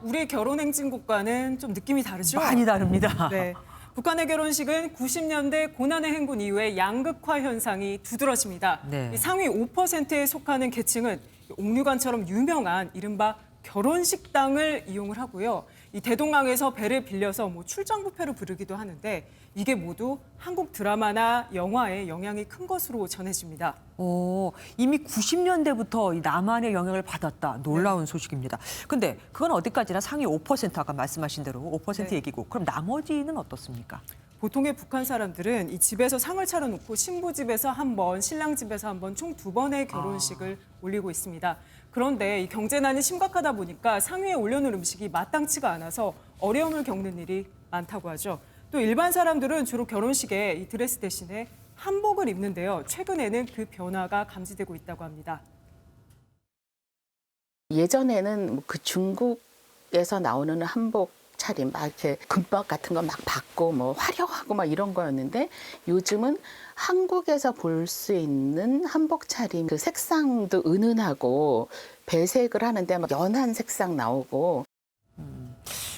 우리 결혼행진곡과는 좀 느낌이 다르죠? 많이 다릅니다. 네. 북한의 결혼식은 90년대 고난의 행군 이후에 양극화 현상이 두드러집니다. 네. 이 상위 5%에 속하는 계층은 옥류관처럼 유명한 이른바 결혼식당을 이용을 하고요. 이 대동강에서 배를 빌려서 출장 뷔페로 부르기도 하는데 이게 모두 한국 드라마나 영화에 영향이 큰 것으로 전해집니다. 이미 90년대부터 이 남한의 영향을 받았다. 놀라운 소식입니다. 근데 그건 어디까지나 상위 5% 아까 말씀하신 대로 5% 얘기고 그럼 나머지는 어떻습니까? 보통의 북한 사람들은 이 집에서 상을 차려놓고 신부 집에서 한 번, 신랑 집에서 한 번, 총 2번의 결혼식을 올리고 있습니다. 그런데 이 경제난이 심각하다 보니까 상위에 올려놓은 음식이 마땅치가 않아서 어려움을 겪는 일이 많다고 하죠. 또 일반 사람들은 주로 결혼식에 이 드레스 대신에 한복을 입는데요. 최근에는 그 변화가 감지되고 있다고 합니다. 예전에는 그 중국에서 나오는 한복 차림, 막 이렇게 금박 같은 거 막 받고 뭐 화려하고 막 이런 거였는데 요즘은 한국에서 볼 수 있는 한복 차림 그 색상도 은은하고 배색을 하는데 막 연한 색상 나오고.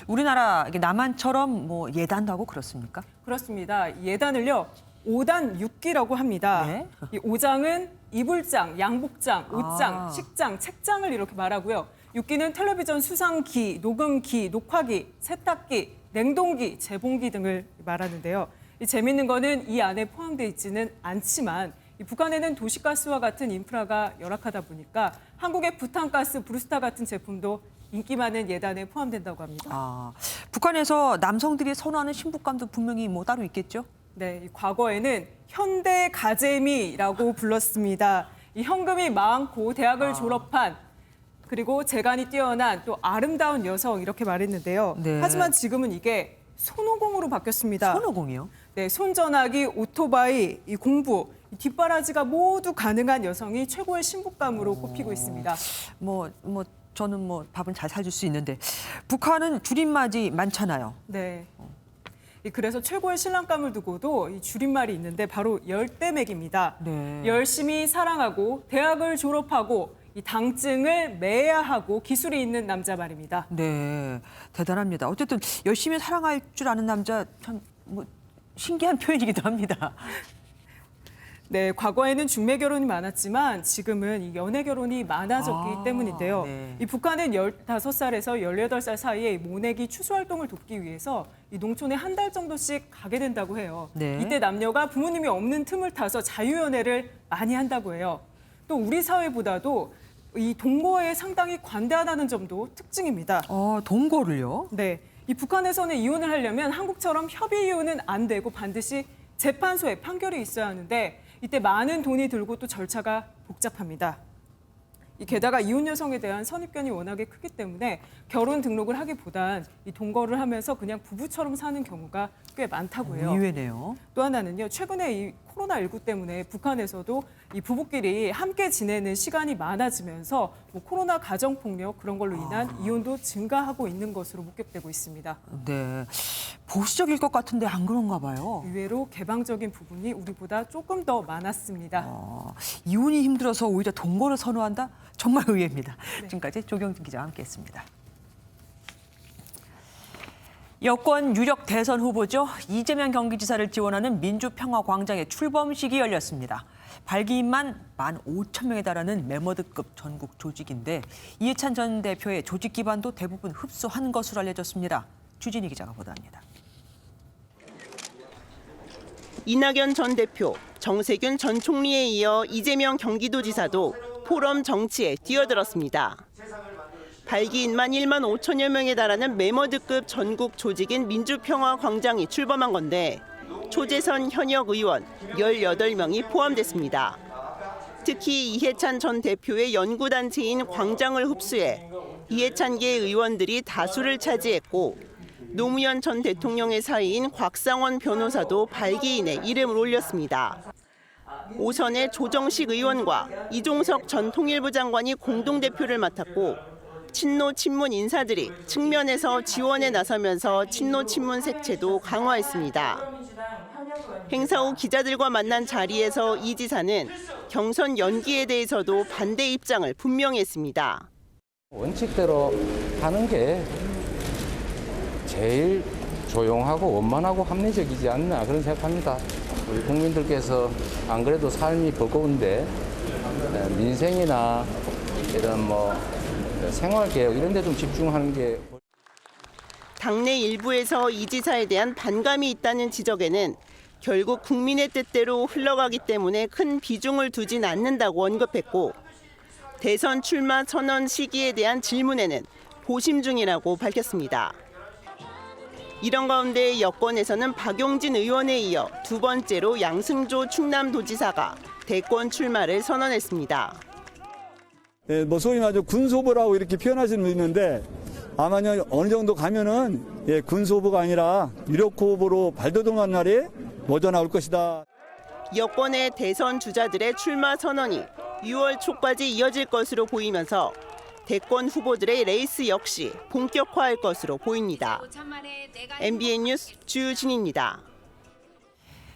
우리나라 남한처럼 뭐 예단도 하고 그렇습니까? 그렇습니다. 예단을요 5단 6기라고 합니다. 네? 이 5장은 이불장, 양복장, 옷장, 식장, 책장을 이렇게 말하고요. 6기는 텔레비전 수상기, 녹음기, 녹화기, 세탁기, 냉동기, 재봉기 등을 말하는데요. 이 재밌는 거는 이 안에 포함되어 있지는 않지만 이 북한에는 도시가스와 같은 인프라가 열악하다 보니까 한국의 부탄가스, 브루스타 같은 제품도 인기 많은 예단에 포함된다고 합니다. 북한에서 남성들이 선호하는 신부감도 분명히 뭐 따로 있겠죠? 네, 과거에는 현대 가재미라고 불렀습니다. 이 현금이 많고 대학을 졸업한 그리고 재간이 뛰어난 또 아름다운 여성 이렇게 말했는데요. 네. 하지만 지금은 이게 손오공으로 바뀌었습니다. 손오공이요? 네, 손전화기, 오토바이, 이 공부, 이 뒷바라지가 모두 가능한 여성이 최고의 신부감으로 꼽히고 있습니다. 저는 밥은 잘 사줄 수 있는데 북한은 줄임말이 많잖아요. 네. 그래서 최고의 신랑감을 두고도 이 줄임말이 있는데 바로 열대맥입니다. 네. 열심히 사랑하고 대학을 졸업하고 이 당증을 매야 하고 기술이 있는 남자 말입니다. 네, 대단합니다. 어쨌든 열심히 사랑할 줄 아는 남자 참 신기한 표현이기도 합니다. 네, 과거에는 중매 결혼이 많았지만 지금은 이 연애 결혼이 많아졌기 때문인데요. 네. 이 북한은 15살에서 18살 사이에 모내기 추수 활동을 돕기 위해서 이 농촌에 한 달 정도씩 가게 된다고 해요. 네. 이때 남녀가 부모님이 없는 틈을 타서 자유연애를 많이 한다고 해요. 또 우리 사회보다도 이 동거에 상당히 관대하다는 점도 특징입니다. 동거를요? 네. 이 북한에서는 이혼을 하려면 한국처럼 협의 이혼은 안 되고 반드시 재판소에 판결이 있어야 하는데 이때 많은 돈이 들고 또 절차가 복잡합니다. 게다가 이혼 여성에 대한 선입견이 워낙에 크기 때문에 결혼 등록을 하기보단 이 동거를 하면서 그냥 부부처럼 사는 경우가 꽤 많다고 해요. 의외네요. 또 하나는요. 최근에 이 코로나19 때문에 북한에서도 이 부부끼리 함께 지내는 시간이 많아지면서 코로나 가정폭력 그런 걸로 인한 이혼도 증가하고 있는 것으로 목격되고 있습니다. 네, 보수적일 것 같은데 안 그런가 봐요. 의외로 개방적인 부분이 우리보다 조금 더 많았습니다. 이혼이 힘들어서 오히려 동거를 선호한다? 정말 의외입니다. 지금까지 조경진 기자와 함께했습니다. 여권 유력 대선 후보죠. 이재명 경기지사를 지원하는 민주평화광장의 출범식이 열렸습니다. 발기인만 15,000명에 달하는 메머드급 전국 조직인데 이해찬 전 대표의 조직 기반도 대부분 흡수한 것으로 알려졌습니다. 주진희 기자가 보도합니다. 이낙연 전 대표, 정세균 전 총리에 이어 이재명 경기도지사도 포럼 정치에 뛰어들었습니다. 발기인만 1만 5천여 명에 달하는 메머드급 전국 조직인 민주평화광장이 출범한 건데 초재선 현역 의원 18명이 포함됐습니다. 특히 이해찬 전 대표의 연구단체인 광장을 흡수해 이해찬계 의원들이 다수를 차지했고 노무현 전 대통령의 사이인 곽상원 변호사도 발기인에 이름을 올렸습니다. 오선의 조정식 의원과 이종석 전 통일부 장관이 공동대표를 맡았고 친노 친문 인사들이 측면에서 지원에 나서면서 친노 친문 색채도 강화했습니다. 행사 후 기자들과 만난 자리에서 이 지사는 경선 연기에 대해서도 반대 입장을 분명히 했습니다. 원칙대로 하는 게 제일 조용하고 원만하고 합리적이지 않나 그런 생각합니다. 우리 국민들께서 안 그래도 삶이 버거운데 민생이나 이런 생활개혁 이런 데 좀 집중하는 게. 당내 일부에서 이 지사에 대한 반감이 있다는 지적에는 결국 국민의 뜻대로 흘러가기 때문에 큰 비중을 두진 않는다고 언급했고 대선 출마 선언 시기에 대한 질문에는 고심 중이라고 밝혔습니다. 이런 가운데 여권에서는 박용진 의원에 이어 두 번째로 양승조 충남도지사가 대권 출마를 선언했습니다. 뭐 소위 말해서 군소부라고 이렇게 표현하시는 분이 있는데 아마요 어느 정도 가면은 군소부가 아니라 유력 후보로 발돋움한 날이 모져 나올 것이다. 여권의 대선 주자들의 출마 선언이 6월 초까지 이어질 것으로 보이면서 대권 후보들의 레이스 역시 본격화할 것으로 보입니다. MBN 뉴스 주진입니다.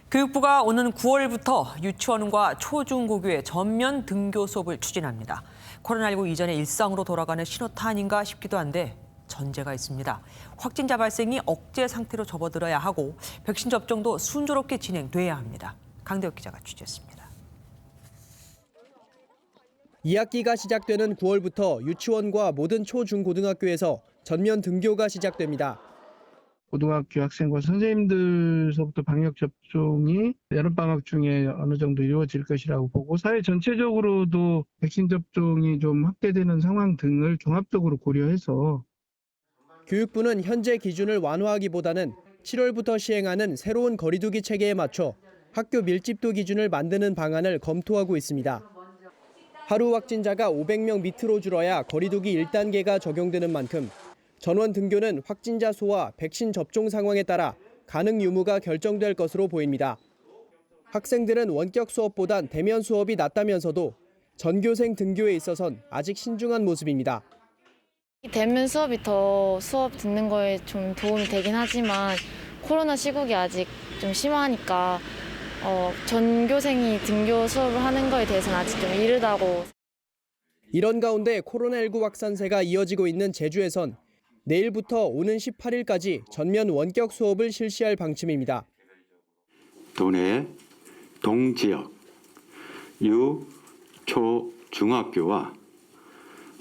교육부가 오는 9월부터 유치원과 초중고교의 전면 등교 수업을 추진합니다. 코로나19 이전의 일상으로 돌아가는 신호탄 아닌가 싶기도 한데 전제가 있습니다. 확진자 발생이 억제 상태로 접어들어야 하고 백신 접종도 순조롭게 진행돼야 합니다. 강대혁 기자가 취재했습니다. 2학기가 시작되는 9월부터 유치원과 모든 초중고등학교에서 전면 등교가 시작됩니다. 고등학교 학생과 선생님들서부터 방역 접종이 여름방학 중에 어느 정도 이루어질 것이라고 보고 사회 전체적으로도 백신 접종이 좀 확대되는 상황 등을 종합적으로 고려해서 교육부는 현재 기준을 완화하기보다는 7월부터 시행하는 새로운 거리두기 체계에 맞춰 학교 밀집도 기준을 만드는 방안을 검토하고 있습니다. 하루 확진자가 500명 밑으로 줄어야 거리두기 1단계가 적용되는 만큼 전원 등교는 확진자 수와 백신 접종 상황에 따라 가능 유무가 결정될 것으로 보입니다. 학생들은 원격 수업보단 대면 수업이 낫다면서도 전교생 등교에 있어선 아직 신중한 모습입니다. 대면 수업이 더 수업 듣는 거에 좀 도움이 되긴 하지만 코로나 시국이 아직 좀 심하니까 전교생이 등교 수업을 하는 거에 대해서는 아직 좀 이르다고. 이런 가운데 코로나19 확산세가 이어지고 있는 제주에선 내일부터 오는 18일까지 전면 원격 수업을 실시할 방침입니다. 도내 동지역 유, 초, 중학교와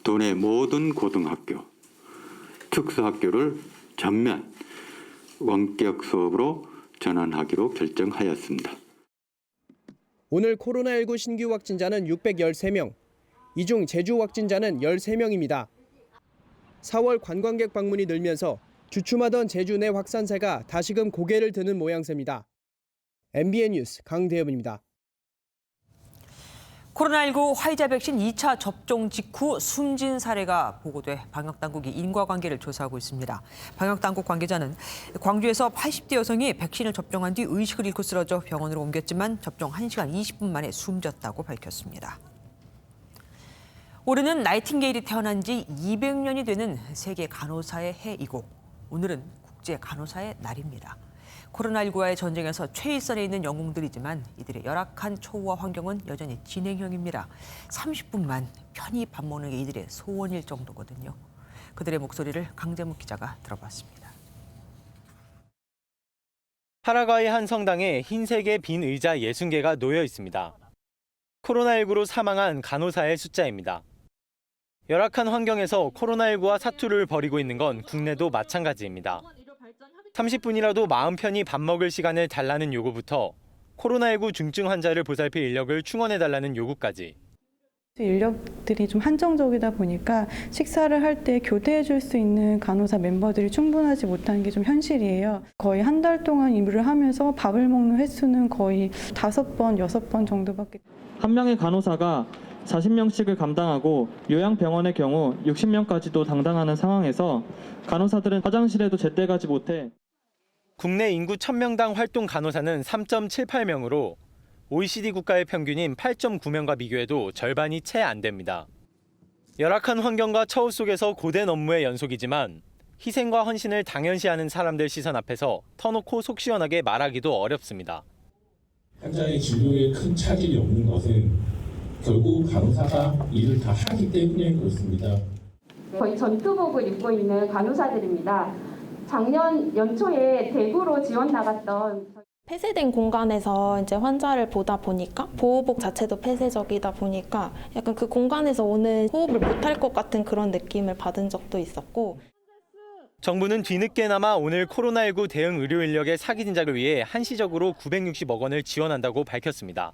도내 모든 고등학교, 특수학교를 전면 원격 수업으로 전환하기로 결정하였습니다. 오늘 코로나19 신규 확진자는 613명, 이 중 제주 확진자는 13명입니다. 4월 관광객 방문이 늘면서 주춤하던 제주 내 확산세가 다시금 고개를 드는 모양새입니다. MBN 뉴스 강대엽입니다. 코로나19 화이자 백신 2차 접종 직후 숨진 사례가 보고돼 방역당국이 인과관계를 조사하고 있습니다. 방역당국 관계자는 광주에서 80대 여성이 백신을 접종한 뒤 의식을 잃고 쓰러져 병원으로 옮겼지만 접종 1시간 20분 만에 숨졌다고 밝혔습니다. 올해는 나이팅게일이 태어난 지 200년이 되는 세계 간호사의 해이고 오늘은 국제 간호사의 날입니다. 코로나19와의 전쟁에서 최일선에 있는 영웅들이지만 이들의 열악한 처우와 환경은 여전히 진행형입니다. 30분만 편히 밥 먹는 게 이들의 소원일 정도거든요. 그들의 목소리를 강재묵 기자가 들어봤습니다. 파라과이 한 성당에 흰색의 빈 의자 60개가 놓여 있습니다. 코로나19로 사망한 간호사의 숫자입니다. 열악한 환경에서 코로나19와 사투를 벌이고 있는 건 국내도 마찬가지입니다. 30분이라도 마음 편히 밥 먹을 시간을 달라는 요구부터 코로나19 중증 환자를 보살필 인력을 충원해달라는 요구까지. 인력들이 좀 한정적이다 보니까 식사를 할 때 교대해 줄 수 있는 간호사 멤버들이 충분하지 못한 게 좀 현실이에요. 거의 한 달 동안 일을 하면서 밥을 먹는 횟수는 거의 5번, 6번 정도밖에. 한 명의 간호사가 40명씩을 감당하고 요양병원의 경우 60명까지도 담당하는 상황에서 간호사들은 화장실에도 제때 가지 못해. 국내 인구 1000명당 활동 간호사는 3.78명으로 OECD 국가의 평균인 8.9명과 비교해도 절반이 채 안 됩니다. 열악한 환경과 처우 속에서 고된 업무의 연속이지만 희생과 헌신을 당연시하는 사람들 시선 앞에서 터놓고 속 시원하게 말하기도 어렵습니다. 환자의 진료에 큰 차질이 없는 것은 결국 간호사가 일을 다 하기 때문에 그렇습니다. 거의 전투복을 입고 있는 간호사들입니다. 작년 연초에 대구로 지원 나갔던 폐쇄된 공간에서 이제 환자를 보다 보니까 보호복 자체도 폐쇄적이다 보니까 약간 그 공간에서 오는 호흡을 못할 것 같은 그런 느낌을 받은 적도 있었고. 정부는 뒤늦게나마 오늘 코로나19 대응 의료 인력의 사기 진작을 위해 한시적으로 960억 원을 지원한다고 밝혔습니다.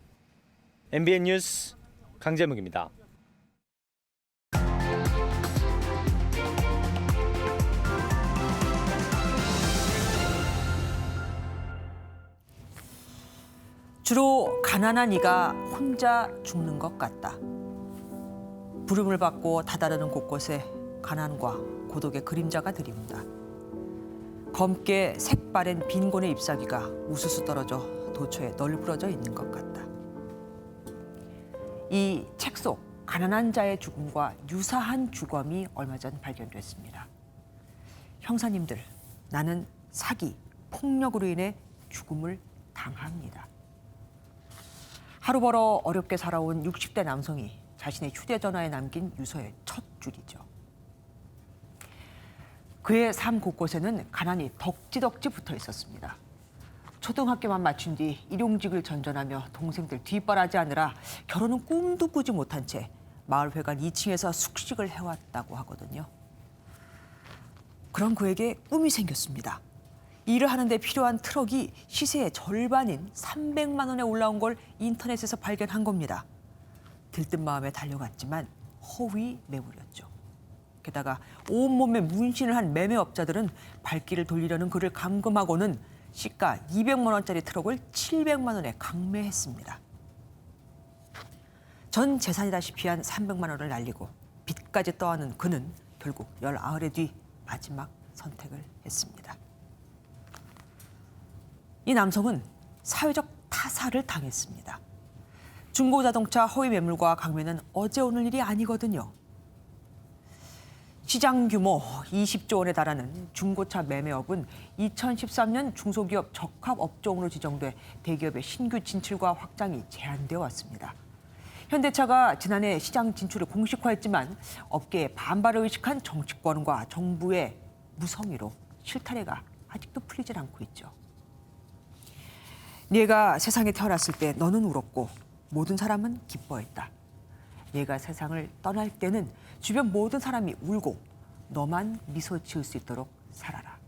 MBN 뉴스 강재묵입니다. 주로 가난한 이가 혼자 죽는 것 같다. 부름을 받고 다다르는 곳곳에 가난과 고독의 그림자가 드리운다. 검게 색바랜 빈곤의 잎사귀가 우수수 떨어져 도처에 널브러져 있는 것 같다. 이 책 속 가난한 자의 죽음과 유사한 주검이 얼마 전 발견됐습니다. 형사님들, 나는 사기, 폭력으로 인해 죽음을 당합니다. 하루 벌어 어렵게 살아온 60대 남성이 자신의 휴대전화에 남긴 유서의 첫 줄이죠. 그의 삶 곳곳에는 가난이 덕지덕지 붙어 있었습니다. 초등학교만 마친 뒤 일용직을 전전하며 동생들 뒷바라지하느라 결혼은 꿈도 꾸지 못한 채 마을회관 2층에서 숙식을 해왔다고 하거든요. 그런 그에게 꿈이 생겼습니다. 일을 하는데 필요한 트럭이 시세의 절반인 300만 원에 올라온 걸 인터넷에서 발견한 겁니다. 들뜬 마음에 달려갔지만 허위 매물이었죠. 게다가 온몸에 문신을 한 매매업자들은 발길을 돌리려는 그를 감금하고는 시가 200만 원짜리 트럭을 700만 원에 강매했습니다. 전 재산이다시피 한 300만 원을 날리고 빚까지 떠안은 그는 결국 19해 뒤 마지막 선택을 했습니다. 이 남성은 사회적 타살을 당했습니다. 중고자동차 허위 매물과 강매는 어제 오늘 일이 아니거든요. 시장 규모 20조 원에 달하는 중고차 매매업은 2013년 중소기업 적합업종으로 지정돼 대기업의 신규 진출과 확장이 제한되어 왔습니다. 현대차가 지난해 시장 진출을 공식화했지만 업계의 반발을 의식한 정치권과 정부의 무성의로 실타래가 아직도 풀리질 않고 있죠. 네가 세상에 태어났을 때 너는 울었고 모든 사람은 기뻐했다. 네가 세상을 떠날 때는 주변 모든 사람이 울고 너만 미소 지을 수 있도록 살아라.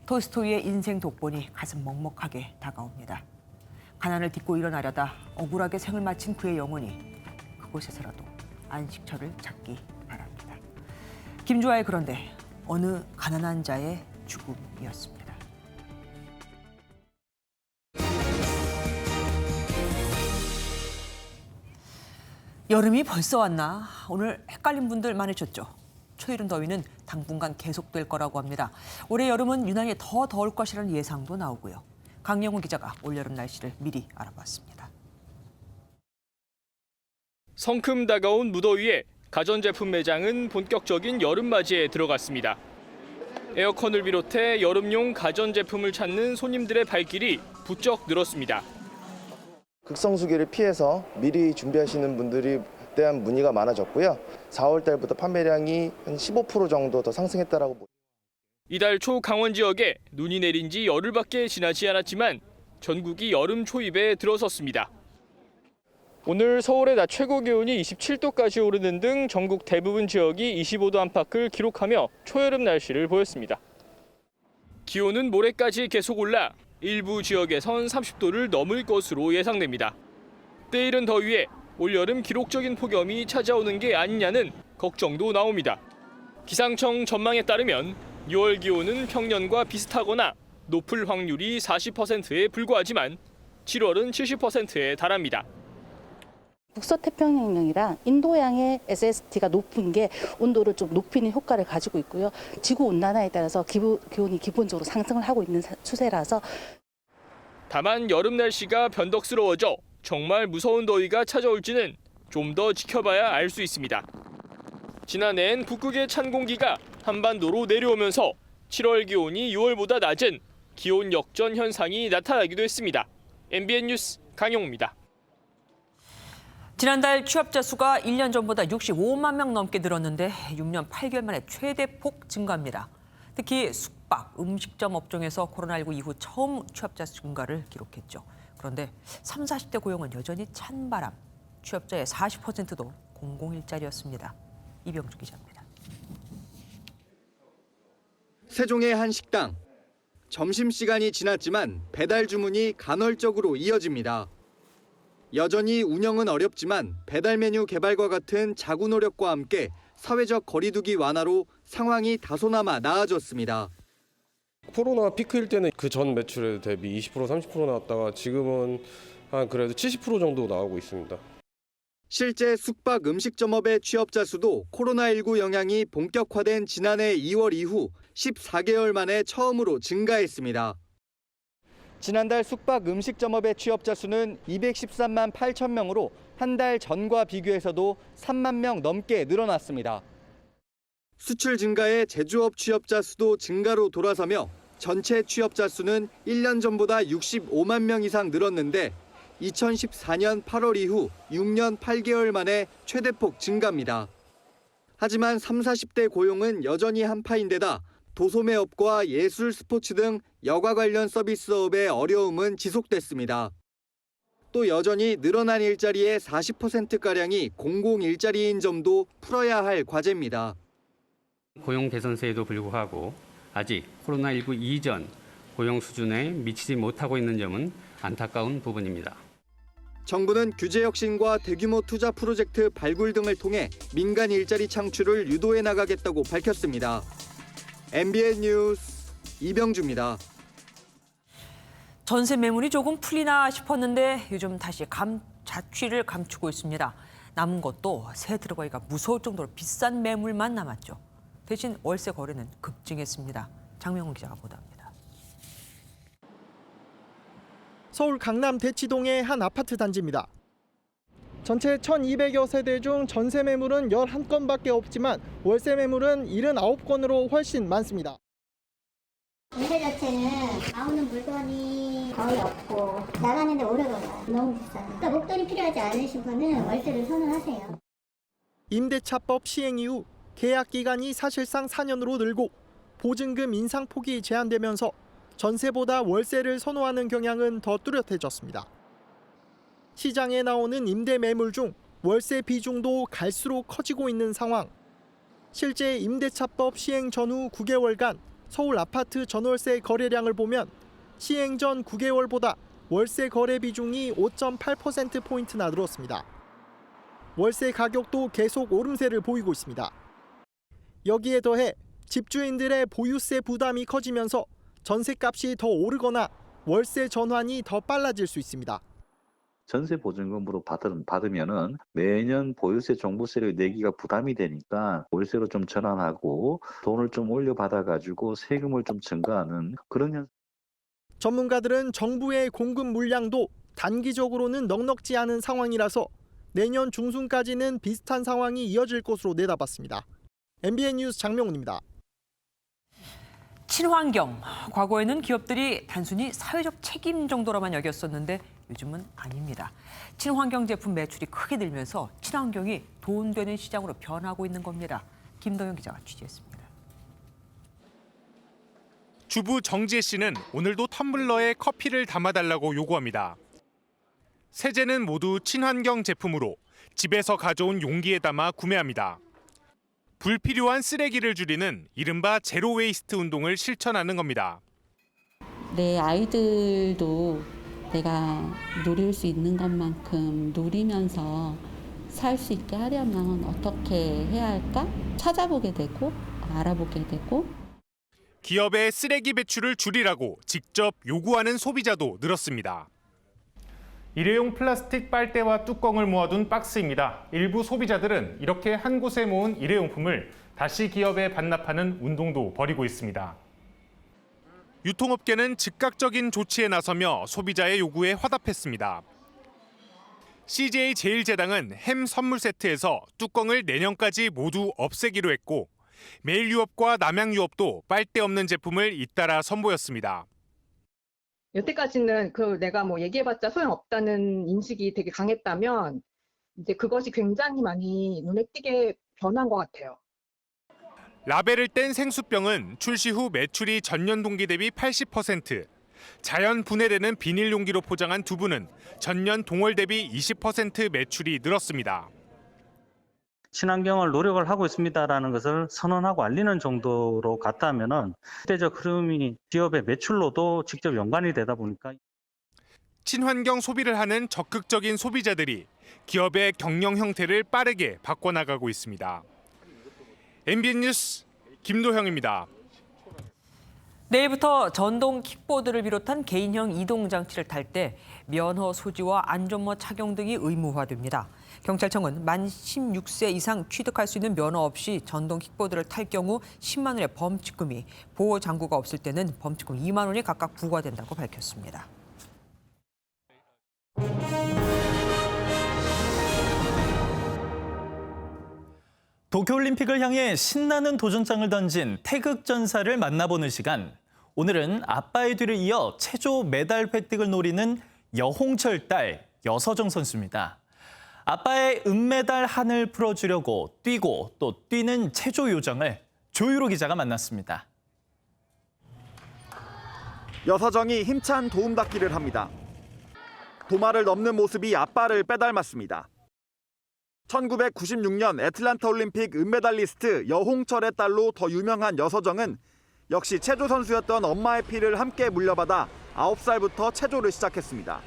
톨스토이의 인생 독본이 가슴 먹먹하게 다가옵니다. 가난을 딛고 일어나려다 억울하게 생을 마친 그의 영혼이 그곳에서라도 안식처를 찾기 바랍니다. 김주아의 그런데 어느 가난한 자의 죽음이었습니다. 여름이 벌써 왔나? 오늘 헷갈린 분들 많으셨죠? 초이른 더위는 당분간 계속될 거라고 합니다. 올해 여름은 유난히 더 더울 것이라는 예상도 나오고요. 강영훈 기자가 올여름 날씨를 미리 알아봤습니다. 성큼 다가온 무더위에 가전제품 매장은 본격적인 여름맞이에 들어갔습니다. 에어컨을 비롯해 여름용 가전제품을 찾는 손님들의 발길이 부쩍 늘었습니다. 극성수기를 피해서 미리 준비하시는 분들이 대한 문의가 많아졌고요. 4월 달부터 판매량이 한 15% 정도 더 상승했다라고 보입니다. 이달 초 강원 지역에 눈이 내린 지 열흘밖에 지나지 않았지만 전국이 여름 초입에 들어섰습니다. 오늘 서울의 낮 최고 기온이 27도까지 오르는 등 전국 대부분 지역이 25도 안팎을 기록하며 초여름 날씨를 보였습니다. 기온은 모레까지 계속 올라 일부 지역에선 30도를 넘을 것으로 예상됩니다. 때이른 더위에 올여름 기록적인 폭염이 찾아오는 게 아니냐는 걱정도 나옵니다. 기상청 전망에 따르면 6월 기온은 평년과 비슷하거나 높을 확률이 40%에 불과하지만 7월은 70%에 달합니다. 북서태평양이랑 인도양의 SST가 높은 게 온도를 좀 높이는 효과를 가지고 있고요. 지구온난화에 따라서 기온이 기본적으로 상승을 하고 있는 추세라서. 다만 여름 날씨가 변덕스러워져 정말 무서운 더위가 찾아올지는 좀 더 지켜봐야 알 수 있습니다. 지난해엔 북극의 찬 공기가 한반도로 내려오면서 7월 기온이 6월보다 낮은 기온 역전 현상이 나타나기도 했습니다. MBN 뉴스 강용우입니다. 지난달 취업자 수가 1년 전보다 65만 명 넘게 늘었는데 6년 8개월 만에 최대폭 증가합니다. 특히 숙박, 음식점 업종에서 코로나19 이후 처음 취업자 증가를 기록했죠. 그런데 30, 40대 고용은 여전히 찬바람. 취업자의 40%도 공공일자리였습니다. 이병주 기자입니다. 세종의 한 식당. 점심시간이 지났지만 배달 주문이 간헐적으로 이어집니다. 여전히 운영은 어렵지만 배달 메뉴 개발과 같은 자구 노력과 함께 사회적 거리두기 완화로 상황이 다소나마 나아졌습니다. 코로나 피크일 때는 그 전 매출에 대비 20% 30% 나왔다가 지금은 한 그래도 70% 정도 나오고 있습니다. 실제 숙박 음식점업의 취업자 수도 코로나19 영향이 본격화된 지난해 2월 이후 14개월 만에 처음으로 증가했습니다. 지난달 숙박 음식점업의 취업자 수는 213만 8천 명으로 한 달 전과 비교해서도 3만 명 넘게 늘어났습니다. 수출 증가에 제조업 취업자 수도 증가로 돌아서며 전체 취업자 수는 1년 전보다 65만 명 이상 늘었는데 2014년 8월 이후 6년 8개월 만에 최대폭 증가입니다. 하지만 30, 40대 고용은 여전히 한파인데다 도소매업과 예술, 스포츠 등 여가 관련 서비스업의 어려움은 지속됐습니다. 또 여전히 늘어난 일자리의 40%가량이 공공 일자리인 점도 풀어야 할 과제입니다. 고용 개선세에도 불구하고 아직 코로나19 이전 고용 수준에 미치지 못하고 있는 점은 안타까운 부분입니다. 정부는 규제 혁신과 대규모 투자 프로젝트 발굴 등을 통해 민간 일자리 창출을 유도해 나가겠다고 밝혔습니다. MBN 뉴스 이병주입니다. 전세 매물이 조금 풀리나 싶었는데 요즘 다시 자취를 감추고 있습니다. 남은 것도 새 들어가기가 무서울 정도로 비싼 매물만 남았죠. 대신 월세 거래는 급증했습니다. 장명훈 기자가 보도합니다. 서울 강남 대치동의 한 아파트 단지입니다. 전체 1,200여 세대 중 전세 매물은 11건밖에 없지만 월세 매물은 79건으로 훨씬 많습니다. 전세 자체는 나오는 물건이 거의 없고 나가는데 오래 걸려요. 너무 비싸요. 그러니까 목돈이 필요하지 않으신 분은 월세를 선호하세요. 임대차법 시행 이후 계약 기간이 사실상 4년으로 늘고 보증금 인상폭이 제한되면서 전세보다 월세를 선호하는 경향은 더 뚜렷해졌습니다. 시장에 나오는 임대 매물 중 월세 비중도 갈수록 커지고 있는 상황. 실제 임대차법 시행 전후 9개월간 서울 아파트 전월세 거래량을 보면 시행 전 9개월보다 월세 거래 비중이 5.8%포인트나 늘었습니다. 월세 가격도 계속 오름세를 보이고 있습니다. 여기에 더해 집주인들의 보유세 부담이 커지면서 전세값이 더 오르거나 월세 전환이 더 빨라질 수 있습니다. 전세 보증금으로 받으면은 매년 보유세 종부세를 내기가 부담이 되니까 월세로 좀 전환하고 돈을 좀 올려받아가지고 세금을 좀 증가하는 그런 현상. 전문가들은 정부의 공급 물량도 단기적으로는 넉넉지 않은 상황이라서 내년 중순까지는 비슷한 상황이 이어질 것으로 내다봤습니다. MBN 뉴스 장명훈입니다. 친환경. 과거에는 기업들이 단순히 사회적 책임 정도로만 여겼었는데 요즘은 아닙니다. 친환경 제품 매출이 크게 늘면서 친환경이 돈 되는 시장으로 변하고 있는 겁니다. 김도영 기자가 취재했습니다. 주부 정지혜 씨는 오늘도 텀블러에 커피를 담아달라고 요구합니다. 세제는 모두 친환경 제품으로 집에서 가져온 용기에 담아 구매합니다. 불필요한 쓰레기를 줄이는 이른바 제로 웨이스트 운동을 실천하는 겁니다. 내 아이들도 내가 누릴 수 있는 것만큼 누리면서 살 수 있게 하려면 어떻게 해야 할까? 찾아보게 되고 알아보게 되고. 기업의 쓰레기 배출을 줄이라고 직접 요구하는 소비자도 늘었습니다. 일회용 플라스틱 빨대와 뚜껑을 모아둔 박스입니다. 일부 소비자들은 이렇게 한 곳에 모은 일회용품을 다시 기업에 반납하는 운동도 벌이고 있습니다. 유통업계는 즉각적인 조치에 나서며 소비자의 요구에 화답했습니다. CJ 제일제당은 햄 선물 세트에서 뚜껑을 내년까지 모두 없애기로 했고 메일유업과 남양유업도 빨대 없는 제품을 잇따라 선보였습니다. 여태까지는 내가 얘기해봤자 소용없다는 인식이 되게 강했다면 이제 그것이 굉장히 많이 눈에 띄게 변한 것 같아요. 라벨을 뗀 생수병은 출시 후 매출이 전년 동기 대비 80%, 자연 분해되는 비닐 용기로 포장한 두부는 전년 동월 대비 20% 매출이 늘었습니다. 친환경을 노력을 하고 있습니다라는 것을 선언하고 알리는 정도로 갔다면은 시대적 흐름이 기업의 매출로도 직접 연관이 되다 보니까 친환경 소비를 하는 적극적인 소비자들이 기업의 경영 형태를 빠르게 바꿔나가고 있습니다. MBN 뉴스 김도형입니다. 내일부터 전동 킥보드를 비롯한 개인형 이동 장치를 탈 때 면허 소지와 안전모 착용 등이 의무화됩니다. 경찰청은 만 16세 이상 취득할 수 있는 면허 없이 전동 킥보드를 탈 경우 10만 원의 범칙금이, 보호 장구가 없을 때는 범칙금 2만 원이 각각 부과된다고 밝혔습니다. 도쿄올림픽을 향해 신나는 도전장을 던진 태극전사를 만나보는 시간. 오늘은 아빠의 뒤를 이어 체조 메달 획득을 노리는 여홍철 딸 여서정 선수입니다. 아빠의 은메달 한을 풀어주려고 뛰고 또 뛰는 체조 요정을 조유로 기자가 만났습니다. 여서정이 힘찬 도움닫기를 합니다. 도마를 넘는 모습이 아빠를 빼닮았습니다. 1996년 애틀랜타 올림픽 은메달리스트 여홍철의 딸로 더 유명한 여서정은 역시 체조 선수였던 엄마의 피를 함께 물려받아 9살부터 체조를 시작했습니다.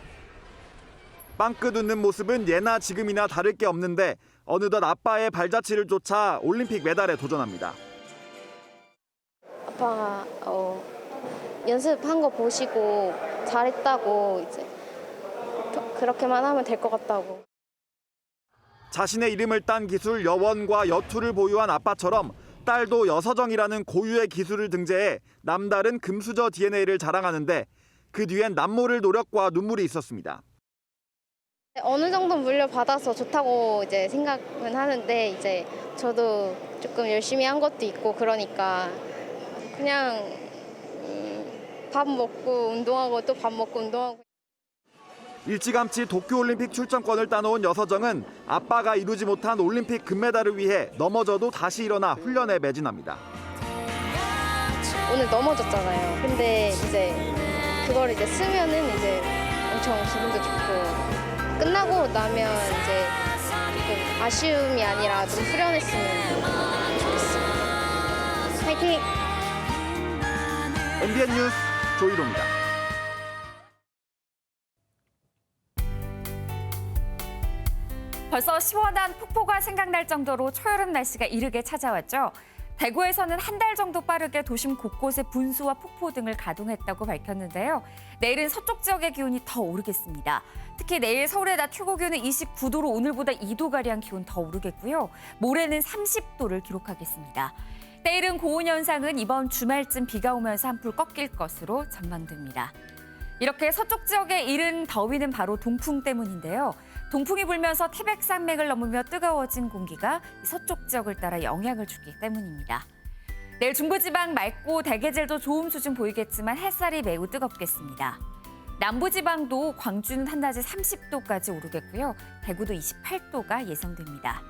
빵끝 웃는 모습은 예나 지금이나 다를 게 없는데 어느덧 아빠의 발자취를 쫓아 올림픽 메달에 도전합니다. 아빠가 연습한 거 보시고 잘했다고 이제 그렇게만 하면 될 것 같다고. 자신의 이름을 딴 기술 여원과 여투를 보유한 아빠처럼 딸도 여서정이라는 고유의 기술을 등재해 남다른 금수저 DNA를 자랑하는데 그 뒤엔 남모를 노력과 눈물이 있었습니다. 어느 정도 물려받아서 좋다고 이제 생각은 하는데 이제 저도 조금 열심히 한 것도 있고 그러니까 그냥 밥 먹고 운동하고 또 밥 먹고 운동하고. 일찌감치 도쿄올림픽 출전권을 따놓은 여서정은 아빠가 이루지 못한 올림픽 금메달을 위해 넘어져도 다시 일어나 훈련에 매진합니다. 오늘 넘어졌잖아요. 근데 이제 그걸 이제 쓰면은 이제 엄청 기분도 좋고 끝나고 나면 이제 조금 아쉬움이 아니라 좀 후련했으면 좋겠어요. 파이팅! MBN 뉴스 조이로입니다. 벌써 시원한 폭포가 생각날 정도로 초여름 날씨가 이르게 찾아왔죠. 대구에서는 한 달 정도 빠르게 도심 곳곳에 분수와 폭포 등을 가동했다고 밝혔는데요. 내일은 서쪽 지역의 기온이 더 오르겠습니다. 특히 내일 서울의 낮 최고 기온은 29도로 오늘보다 2도가량 기온 더 오르겠고요. 모레는 30도를 기록하겠습니다. 때이른 고온 현상은 이번 주말쯤 비가 오면서 한풀 꺾일 것으로 전망됩니다. 이렇게 서쪽 지역의 이른 더위는 바로 동풍 때문인데요. 동풍이 불면서 태백산맥을 넘으며 뜨거워진 공기가 서쪽 지역을 따라 영향을 주기 때문입니다. 내일 중부지방 맑고 대개질도 좋음 수준 보이겠지만 햇살이 매우 뜨겁겠습니다. 남부지방도 광주는 한낮에 30도까지 오르겠고요. 대구도 28도가 예상됩니다.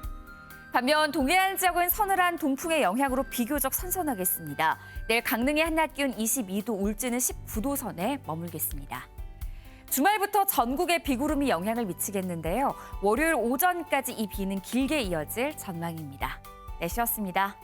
반면 동해안 지역은 서늘한 동풍의 영향으로 비교적 선선하겠습니다. 내일 강릉의 한낮 기온 22도, 울진은 19도 선에 머물겠습니다. 주말부터 전국에 비구름이 영향을 미치겠는데요. 월요일 오전까지 이 비는 길게 이어질 전망입니다. 날씨였습니다.